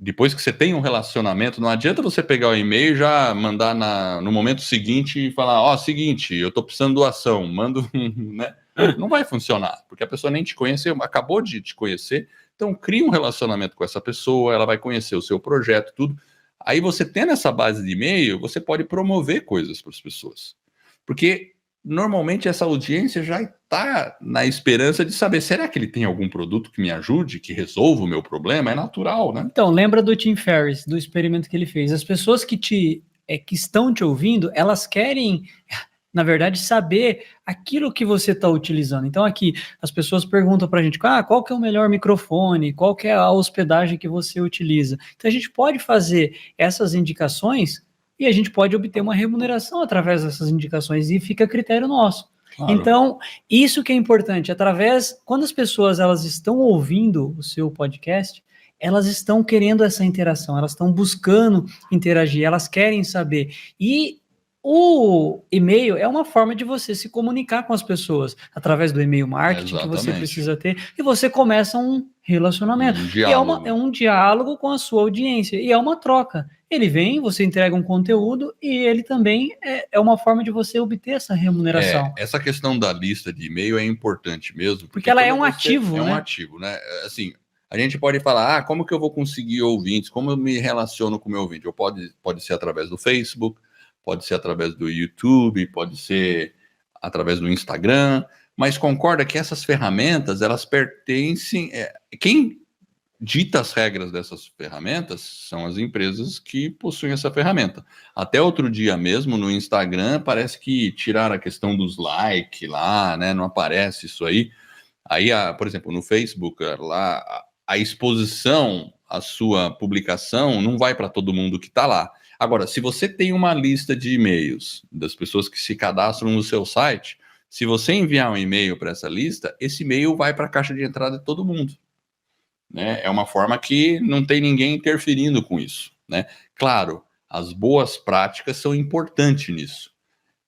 depois que você tem um relacionamento, não adianta você pegar o e-mail e já mandar no momento seguinte e falar, seguinte, eu tô precisando de doação, mando, né? Não vai funcionar, porque a pessoa nem te conhece, acabou de te conhecer, então cria um relacionamento com essa pessoa, ela vai conhecer o seu projeto, tudo. Aí você tendo essa base de e-mail, você pode promover coisas para as pessoas. Porque normalmente essa audiência já está na esperança de saber, será que ele tem algum produto que me ajude, que resolva o meu problema? É natural, né? Então, lembra do Tim Ferriss, do experimento que ele fez. As pessoas que estão te ouvindo, elas querem... na verdade, saber aquilo que você está utilizando. Então, aqui, as pessoas perguntam para a gente, qual que é o melhor microfone, qual que é a hospedagem que você utiliza. Então, a gente pode fazer essas indicações e a gente pode obter uma remuneração através dessas indicações e fica a critério nosso. Claro. Então, isso que é importante, quando as pessoas elas estão ouvindo o seu podcast, elas estão querendo essa interação, elas estão buscando interagir, elas querem saber. E o e-mail é uma forma de você se comunicar com as pessoas, através do e-mail marketing que você precisa ter, e você começa um relacionamento. E é um diálogo com a sua audiência, e é uma troca. Ele vem, você entrega um conteúdo, e ele também é uma forma de você obter essa remuneração. Essa questão da lista de e-mail é importante mesmo. Porque ela é um ativo, né? É um ativo, né? Assim, a gente pode falar, como que eu vou conseguir ouvintes? Como eu me relaciono com o meu ouvinte? Pode ser através do Facebook, pode ser através do YouTube, pode ser através do Instagram, mas concorda que essas ferramentas, elas pertencem... Quem dita as regras dessas ferramentas são as empresas que possuem essa ferramenta. Até outro dia mesmo, no Instagram, parece que tiraram a questão dos likes lá, né? Não aparece isso aí. Aí, por exemplo, no Facebook, lá, a exposição, a sua publicação, não vai para todo mundo que está lá. Agora, se você tem uma lista de e-mails das pessoas que se cadastram no seu site, se você enviar um e-mail para essa lista, esse e-mail vai para a caixa de entrada de todo mundo. Né? É uma forma que não tem ninguém interferindo com isso. Né? Claro, as boas práticas são importantes nisso.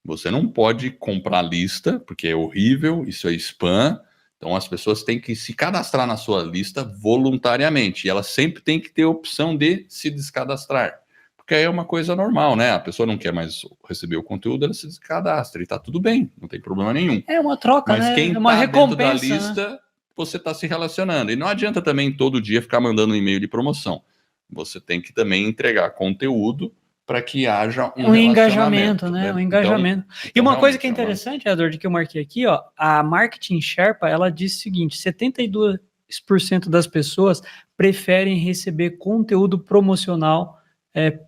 Você não pode comprar lista, porque é horrível, isso é spam. Então as pessoas têm que se cadastrar na sua lista voluntariamente. E elas sempre têm que ter a opção de se descadastrar. Porque aí é uma coisa normal, né? A pessoa não quer mais receber o conteúdo, ela se descadastra. E tá tudo bem, não tem problema nenhum. É uma troca, mas né? Quem é uma tá recompensa, dentro da lista, né? Você está se relacionando. E não adianta também todo dia ficar mandando um e-mail de promoção. Você tem que também entregar conteúdo para que haja um engajamento, né? Um engajamento. Então, e uma coisa que é interessante, Edward, que eu marquei aqui, ó, a Marketing Sherpa, ela diz o seguinte: 72% das pessoas preferem receber conteúdo promocional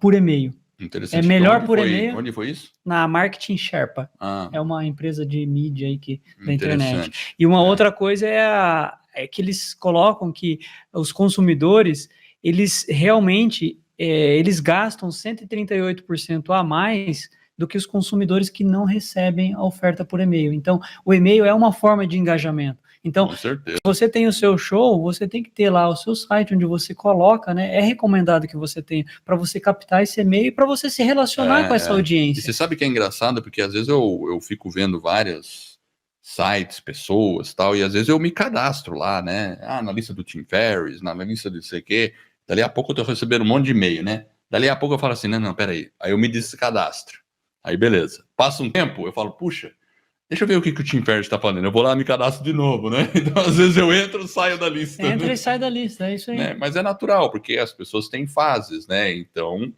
por e-mail. Interessante. É melhor por e-mail. Onde foi isso? Na Marketing Sherpa. É uma empresa de mídia aí da internet. E uma outra coisa é que eles colocam que os consumidores, eles realmente eles gastam 138% a mais do que os consumidores que não recebem a oferta por e-mail. Então, o e-mail é uma forma de engajamento. Então, se você tem o seu show, você tem que ter lá o seu site onde você coloca, né? É recomendado que você tenha para você captar esse e-mail e para você se relacionar com essa audiência. E você sabe que é engraçado, porque às vezes eu fico vendo vários sites, pessoas, tal, e às vezes eu me cadastro lá, né? Na lista do Tim Ferriss, na lista de não sei o quê. Dali a pouco eu tô recebendo um monte de e-mail, né? Dali a pouco eu falo assim, não, peraí. Aí eu me descadastro. Aí beleza. Passa um tempo, eu falo, puxa, deixa eu ver o que o Tim Ferriss está falando. Eu vou lá e me cadastro de novo, né? Então, às vezes eu entro e saio da lista. Entra e sai da lista, é isso aí. Né? Mas é natural, porque as pessoas têm fases, né? Então,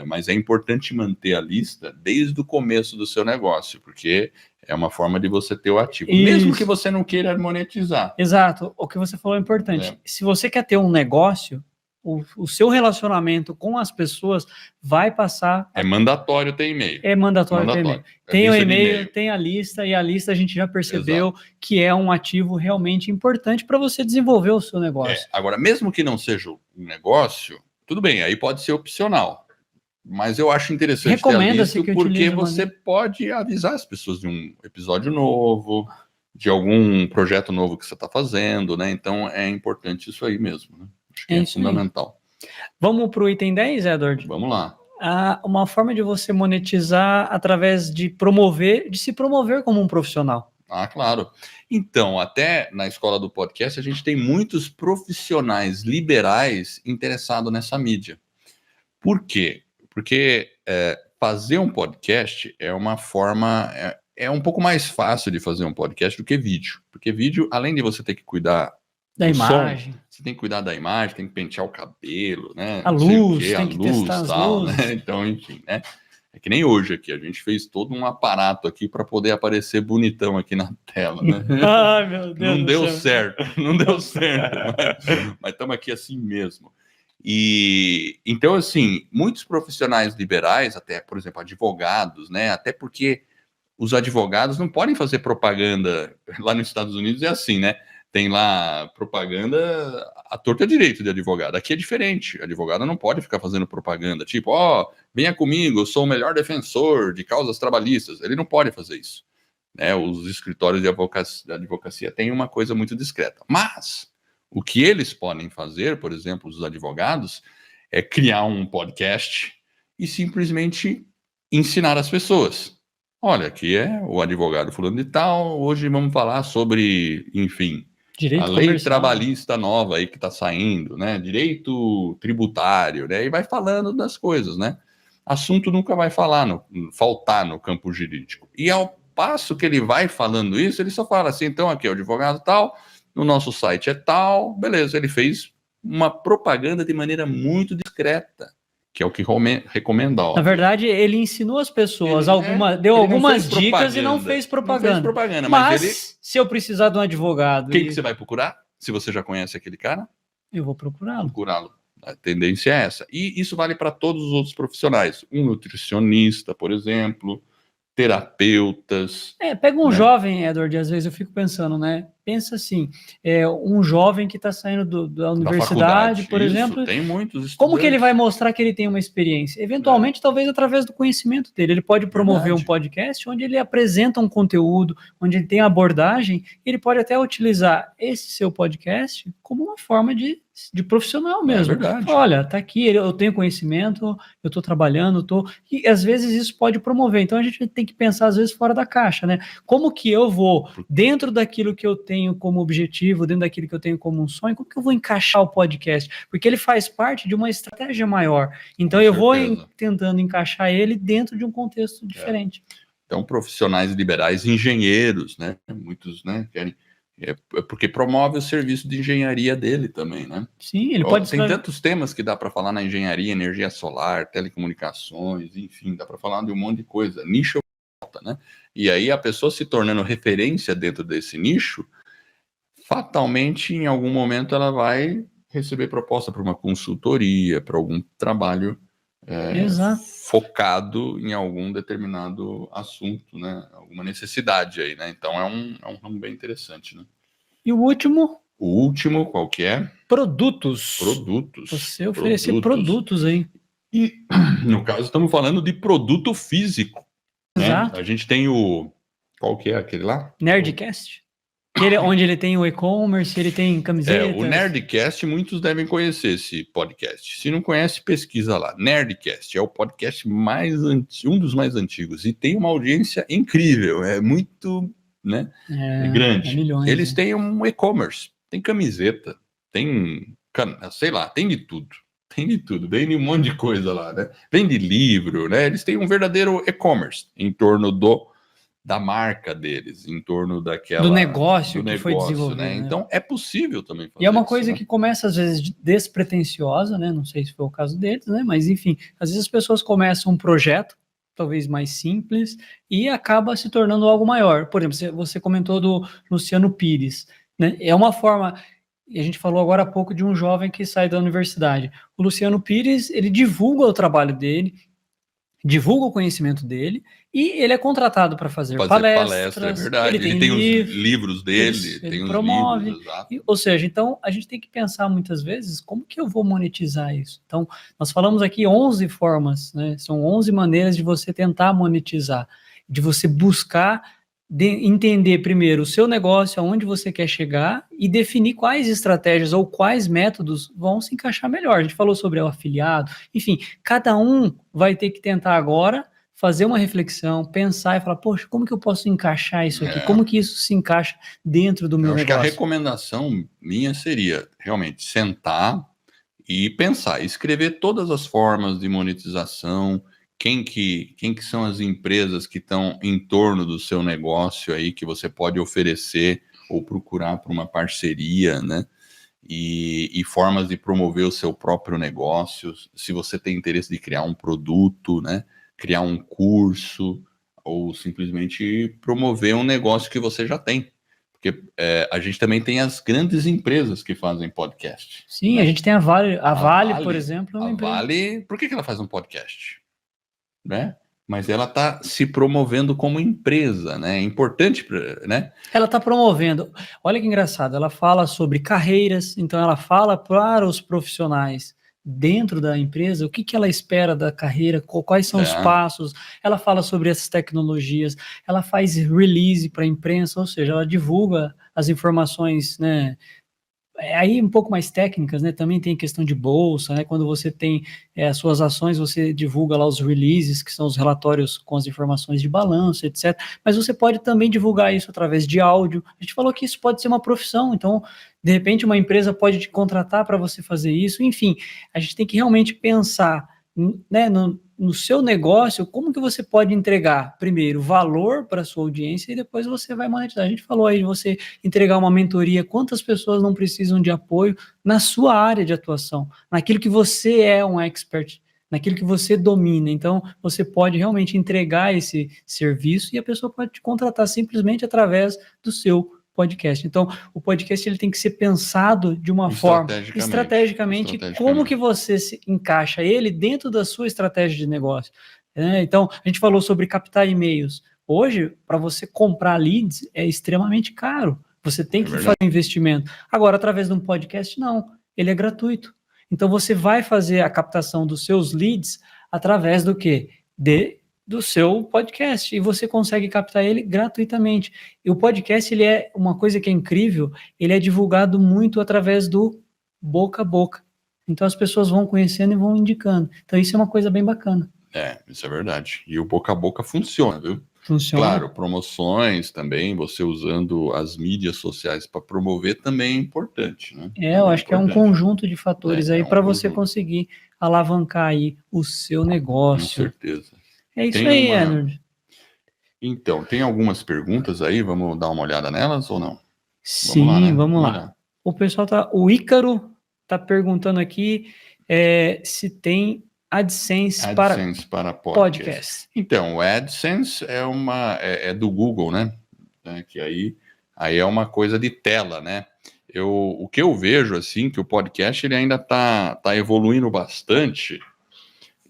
mas é importante manter a lista desde o começo do seu negócio, porque é uma forma de você ter o ativo, mesmo que você não queira monetizar. Exato, o que você falou é importante. Se você quer ter um negócio, o seu relacionamento com as pessoas vai passar... É mandatório ter e-mail. É mandatório ter e-mail. Tem o e-mail, tem a lista, e a lista a gente já percebeu que é um ativo realmente importante para você desenvolver o seu negócio. Agora, mesmo que não seja um negócio, tudo bem, aí pode ser opcional. Mas eu acho interessante ter a lista, porque você pode avisar as pessoas de um episódio novo, de algum projeto novo que você está fazendo, né? Então é importante isso aí mesmo, né? Acho que é fundamental. Vamos para o item 10, Edward? Vamos lá. Uma forma de você monetizar através de se promover como um profissional. Claro. Então, até na escola do podcast, a gente tem muitos profissionais liberais interessados nessa mídia. Por quê? Porque fazer um podcast é uma forma... É um pouco mais fácil de fazer um podcast do que vídeo. Porque vídeo, além de você ter que cuidar da imagem, você tem que cuidar da imagem, tem que pentear o cabelo, né? A luz, tem que testar as luzes. Né? Então, enfim, né? É que nem hoje aqui, a gente fez todo um aparato aqui para poder aparecer bonitão aqui na tela, né? Ai, meu Deus. Não deu certo, mas estamos aqui assim mesmo. E então, assim, muitos profissionais liberais, até, por exemplo, advogados, né? Até porque os advogados não podem fazer propaganda. Lá nos Estados Unidos é assim, né? Tem lá propaganda à torta direito de advogado. Aqui é diferente. Advogado não pode ficar fazendo propaganda, tipo, venha comigo, eu sou o melhor defensor de causas trabalhistas. Ele não pode fazer isso. né? Os escritórios de advocacia têm uma coisa muito discreta. Mas o que eles podem fazer, por exemplo, os advogados, é criar um podcast e simplesmente ensinar as pessoas. Olha, aqui é o advogado fulano de tal, hoje vamos falar sobre, enfim, direito a lei comercial. trabalhista nova aí que está saindo, né? Direito tributário, né? E vai falando das coisas, né? Assunto nunca vai faltar no campo jurídico. E ao passo que ele vai falando isso, ele só fala assim, então aqui é o advogado tal, no nosso site é tal, beleza, ele fez uma propaganda de maneira muito discreta, que é o que recomenda. Na verdade, ele ensinou as pessoas, deu algumas dicas e não fez propaganda. Não fez propaganda, mas se eu precisar de um advogado... Quem que você vai procurar? Se você já conhece aquele cara? Eu vou procurá-lo. A tendência é essa. E isso vale para todos os outros profissionais. Um nutricionista, por exemplo, terapeutas. Pega um jovem, Edward, às vezes eu fico pensando, né? Pensa assim, um jovem que está saindo da universidade, por exemplo. Tem muitos estudantes. Como que ele vai mostrar que ele tem uma experiência? Eventualmente, talvez através do conhecimento dele. Ele pode promover um podcast onde ele apresenta um conteúdo, onde ele tem abordagem, e ele pode até utilizar esse seu podcast como uma forma de profissional mesmo. Olha, tá aqui, eu tenho conhecimento, eu estou trabalhando, e às vezes isso pode promover. Então a gente tem que pensar às vezes fora da caixa, né? Como que eu vou, dentro daquilo que eu tenho como objetivo, dentro daquilo que eu tenho como um sonho, como que eu vou encaixar o podcast? Porque ele faz parte de uma estratégia maior. Então eu vou tentando encaixar ele dentro de um contexto diferente. Então profissionais liberais, engenheiros, né? Muitos, né, querem... porque promove o serviço de engenharia dele também, né? Sim, ele pode... Tem tantos temas que dá para falar na engenharia, energia solar, telecomunicações, enfim, dá para falar de um monte de coisa. Nicho, né? E aí a pessoa se tornando referência dentro desse nicho, fatalmente, em algum momento, ela vai receber proposta para uma consultoria, para algum trabalho focado em algum determinado assunto, né? Alguma necessidade aí, né? Então é um ramo bem interessante, né? E o último? O último, qual que é? Produtos. Você oferecer produtos aí. E, no caso, estamos falando de produto físico. Exato. Né? A gente tem qual que é aquele lá? Nerdcast. Onde ele tem o e-commerce, ele tem camisetas. O Nerdcast, muitos devem conhecer esse podcast. Se não conhece, pesquisa lá. Nerdcast é o podcast um dos mais antigos. E tem uma audiência incrível. É muito, né, grande. Milhões, eles têm um e-commerce. Tem camiseta, tem, sei lá, tem de tudo. Tem de tudo, vende um monte de coisa lá, né? Vende livro, né? Eles têm um verdadeiro e-commerce em torno da marca deles, em torno do negócio que foi desenvolvido. Né? Então, é possível também fazer E é uma coisa né? que começa, às vezes, despretensiosa, né? Não sei se foi o caso deles, né? Mas, enfim, às vezes as pessoas começam um projeto, talvez mais simples, e acaba se tornando algo maior. Por exemplo, você comentou do Luciano Pires, né? É uma forma... E a gente falou agora há pouco de um jovem que sai da universidade. O Luciano Pires, ele divulga o trabalho dele, divulga o conhecimento dele, e ele é contratado para fazer palestras. É verdade. Ele tem os livros dele, ele promove. Livros, ou seja, então a gente tem que pensar muitas vezes como que eu vou monetizar isso. Então, nós falamos aqui 11 formas, né? São 11 maneiras de você tentar monetizar, de você buscar entender primeiro o seu negócio, aonde você quer chegar e definir quais estratégias ou quais métodos vão se encaixar melhor. A gente falou sobre o afiliado, enfim, cada um vai ter que tentar agora fazer uma reflexão, pensar e falar, poxa, como que eu posso encaixar isso aqui? Como que isso se encaixa dentro do meu negócio? Acho que a recomendação minha seria realmente sentar e pensar, escrever todas as formas de monetização, quem que são as empresas que estão em torno do seu negócio aí, que você pode oferecer ou procurar para uma parceria, né? E formas de promover o seu próprio negócio, se você tem interesse de criar um produto, né? Criar um curso, ou simplesmente promover um negócio que você já tem. Porque a gente também tem as grandes empresas que fazem podcast. Sim, né? A gente tem a Vale, por exemplo. A Vale, por que ela faz um podcast? Né? Mas ela está se promovendo como empresa, né? É importante, né? Ela está promovendo. Olha que engraçado, ela fala sobre carreiras, então ela fala para os profissionais, dentro da empresa, o que ela espera da carreira, quais são os passos, ela fala sobre essas tecnologias, ela faz release para a imprensa, ou seja, ela divulga as informações, né, aí um pouco mais técnicas, né? Também tem questão de bolsa, né? Quando você tem as suas ações, você divulga lá os releases, que são os relatórios com as informações de balanço, etc. Mas você pode também divulgar isso através de áudio. A gente falou que isso pode ser uma profissão, então, de repente, uma empresa pode te contratar para você fazer isso. Enfim, a gente tem que realmente pensar, né, no seu negócio, como que você pode entregar, primeiro, valor para a sua audiência e depois você vai monetizar. A gente falou aí de você entregar uma mentoria, quantas pessoas não precisam de apoio na sua área de atuação, naquilo que você é um expert, naquilo que você domina. Então, você pode realmente entregar esse serviço e a pessoa pode te contratar simplesmente através do seu podcast. Então, o podcast ele tem que ser pensado de uma forma estrategicamente como que você se encaixa ele dentro da sua estratégia de negócio. Então, a gente falou sobre captar e-mails. Hoje, para você comprar leads é extremamente caro. Você tem que fazer investimento. Agora, através de um podcast, não. Ele é gratuito. Então, você vai fazer a captação dos seus leads através do quê? Do seu podcast, e você consegue captar ele gratuitamente. E o podcast, ele é uma coisa que é incrível, ele é divulgado muito através do boca a boca. Então as pessoas vão conhecendo e vão indicando. Então isso é uma coisa bem bacana. Isso é verdade. E o boca a boca funciona, viu? Funciona. Claro, promoções também, você usando as mídias sociais para promover também é importante, né? Eu acho que é um conjunto de fatores aí para você conseguir alavancar aí o seu negócio. Com certeza. É isso aí, Edward. Então, tem algumas perguntas aí, vamos dar uma olhada nelas ou não? Sim, vamos lá. O pessoal o Ícaro tá perguntando aqui se tem AdSense para podcast. Então, o AdSense é do Google, né? Que aí é uma coisa de tela, né? O que eu vejo, assim, que o podcast ele ainda tá evoluindo bastante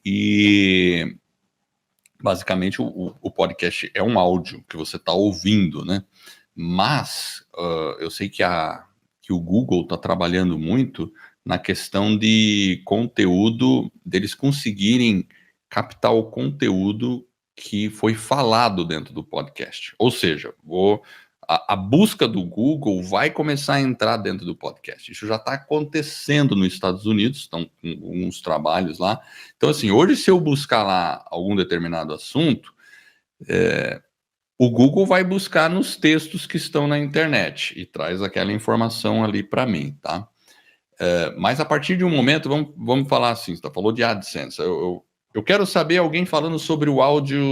e basicamente o podcast é um áudio que você está ouvindo, né? Mas eu sei que o Google está trabalhando muito na questão de conteúdo, deles conseguirem captar o conteúdo que foi falado dentro do podcast. Ou seja, a busca do Google vai começar a entrar dentro do podcast. Isso já está acontecendo nos Estados Unidos, estão com alguns trabalhos lá. Então, assim, hoje se eu buscar lá algum determinado assunto, o Google vai buscar nos textos que estão na internet e traz aquela informação ali para mim, tá? Mas a partir de um momento, vamos falar assim, você falou de AdSense, eu quero saber alguém falando sobre o áudio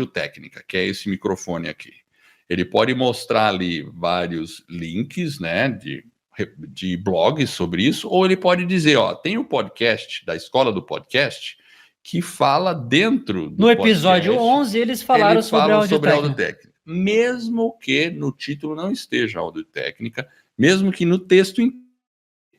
técnica, que é esse microfone aqui. Ele pode mostrar ali vários links, né, de blogs sobre isso, ou ele pode dizer, tem o podcast da Escola do Podcast que fala dentro do No episódio podcast, 11, eles falaram sobre áudio técnica. Mesmo que no título não esteja áudio técnica, mesmo que no texto,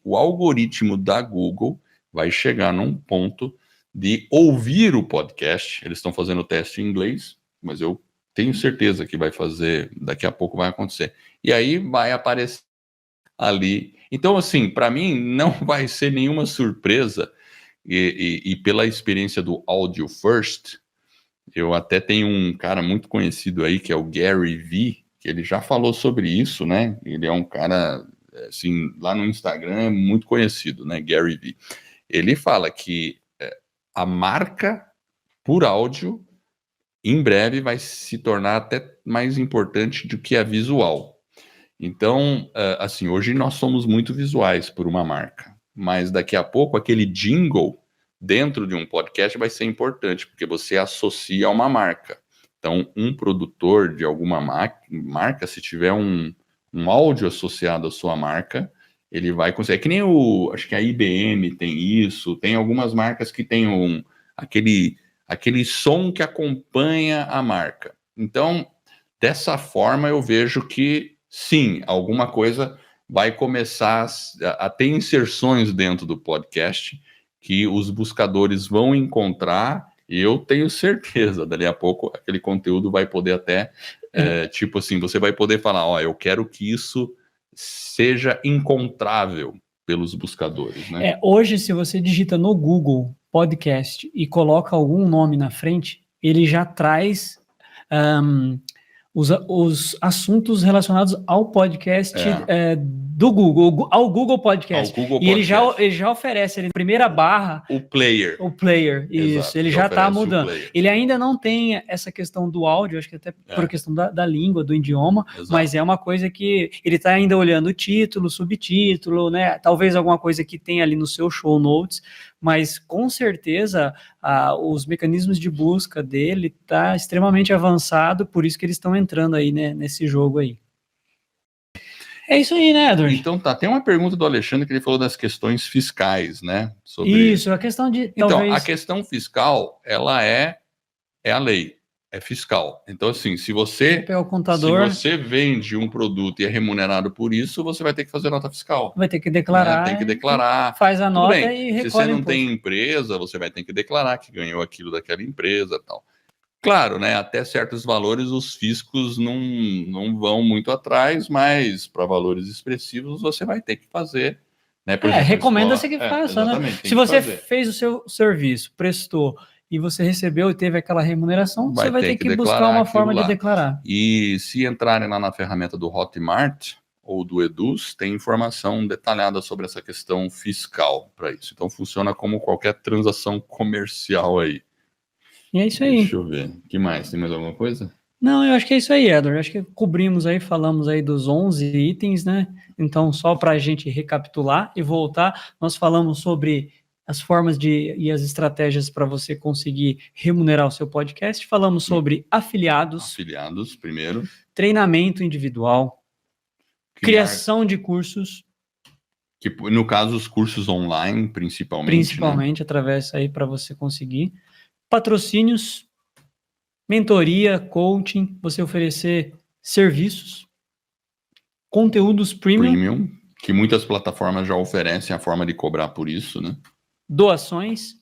o algoritmo da Google vai chegar num ponto de ouvir o podcast. Eles estão fazendo o teste em inglês, mas eu tenho certeza que vai fazer, daqui a pouco vai acontecer. E aí vai aparecer ali. Então, assim, para mim não vai ser nenhuma surpresa, e pela experiência do Audio First, eu até tenho um cara muito conhecido aí, que é o Gary Vee, que ele já falou sobre isso, né? Ele é um cara, assim, lá no Instagram é muito conhecido, né? Gary Vee. Ele fala que a marca por áudio em breve vai se tornar até mais importante do que a visual. Então, assim, hoje nós somos muito visuais por uma marca, mas daqui a pouco aquele jingle dentro de um podcast vai ser importante, porque você associa a uma marca. Então, um produtor de alguma marca, se tiver um áudio associado à sua marca, ele vai conseguir. É que nem acho que a IBM tem isso, tem algumas marcas que tem aquele som que acompanha a marca. Então, dessa forma, eu vejo que, sim, alguma coisa vai começar a ter inserções dentro do podcast que os buscadores vão encontrar, e eu tenho certeza, dali a pouco, aquele conteúdo vai poder até, tipo assim, você vai poder falar, eu quero que isso seja encontrável pelos buscadores, né? Hoje, se você digita no Google podcast e coloca algum nome na frente, ele já traz os assuntos relacionados ao podcast do Google, ao Google Podcast. E ele já oferece ali na primeira barra o player. O player, isso. Exato, ele já está mudando. Ele ainda não tem essa questão do áudio, acho que até por questão da língua, do idioma, mas é uma coisa que ele está ainda olhando o título, subtítulo, né? Talvez alguma coisa que tem ali no seu show notes, mas com certeza os mecanismos de busca dele tá extremamente avançado, por isso que eles estão entrando aí, né, nesse jogo aí. É isso aí, né, Edward? Então tá, tem uma pergunta do Alexandre que ele falou das questões fiscais, né? Isso, a questão de Então, a questão fiscal, ela é a lei, é fiscal. Então, assim, se você vende um produto e é remunerado por isso, você vai ter que fazer nota fiscal. Vai ter que declarar. Tem que declarar. Faz a nota e recolhe. Se você não tem empresa, você vai ter que declarar que ganhou aquilo daquela empresa e tal. Claro, né, até certos valores os fiscos não vão muito atrás, mas para valores expressivos você vai ter que fazer. Né, por exemplo, recomenda-se que faça, né? Se você fez o seu serviço, prestou, e você recebeu e teve aquela remuneração, você vai ter que buscar uma forma de declarar. E se entrarem lá na ferramenta do Hotmart ou do Eduz, tem informação detalhada sobre essa questão fiscal para isso. Então funciona como qualquer transação comercial aí. E é isso aí. Deixa eu ver. O que mais? Tem mais alguma coisa? Não, eu acho que é isso aí, Edward. Acho que cobrimos aí, falamos aí dos 11 itens, né? Então, só para a gente recapitular e voltar, nós falamos sobre as formas e as estratégias para você conseguir remunerar o seu podcast. Falamos sobre afiliados. Afiliados, primeiro. Treinamento individual. Criação de cursos. Que, no caso, os cursos online, principalmente. Principalmente, né? Através aí para você conseguir. Patrocínios, mentoria, coaching, você oferecer serviços, conteúdos premium, que muitas plataformas já oferecem a forma de cobrar por isso, né? Doações,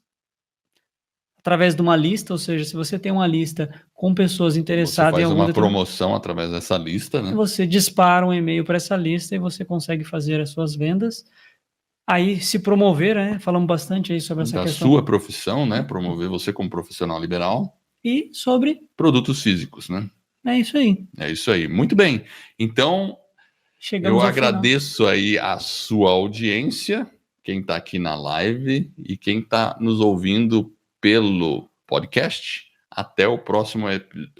através de uma lista, ou seja, se você tem uma lista com pessoas interessadas em alguma... Você faz uma promoção através dessa lista, né? Você dispara um e-mail para essa lista e você consegue fazer as suas vendas. Aí se promover, né? Falamos bastante aí sobre essa questão. Da sua profissão, né? Promover você como profissional liberal. E sobre... produtos físicos, né? É isso aí. É isso aí. Muito bem. Então, eu agradeço aí a sua audiência, quem está aqui na live e quem está nos ouvindo pelo podcast. Até o próximo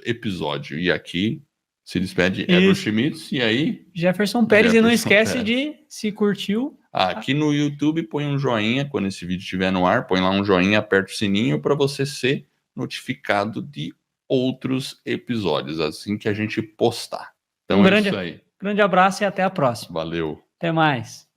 episódio. E aqui se despede Edward Schmitz e aí... Jefferson Pérez. E não esquece de, se curtiu... Aqui no YouTube, põe um joinha quando esse vídeo estiver no ar, põe lá um joinha, aperta o sininho para você ser notificado de outros episódios, assim que a gente postar. Então é isso aí. Grande abraço e até a próxima. Valeu. Até mais.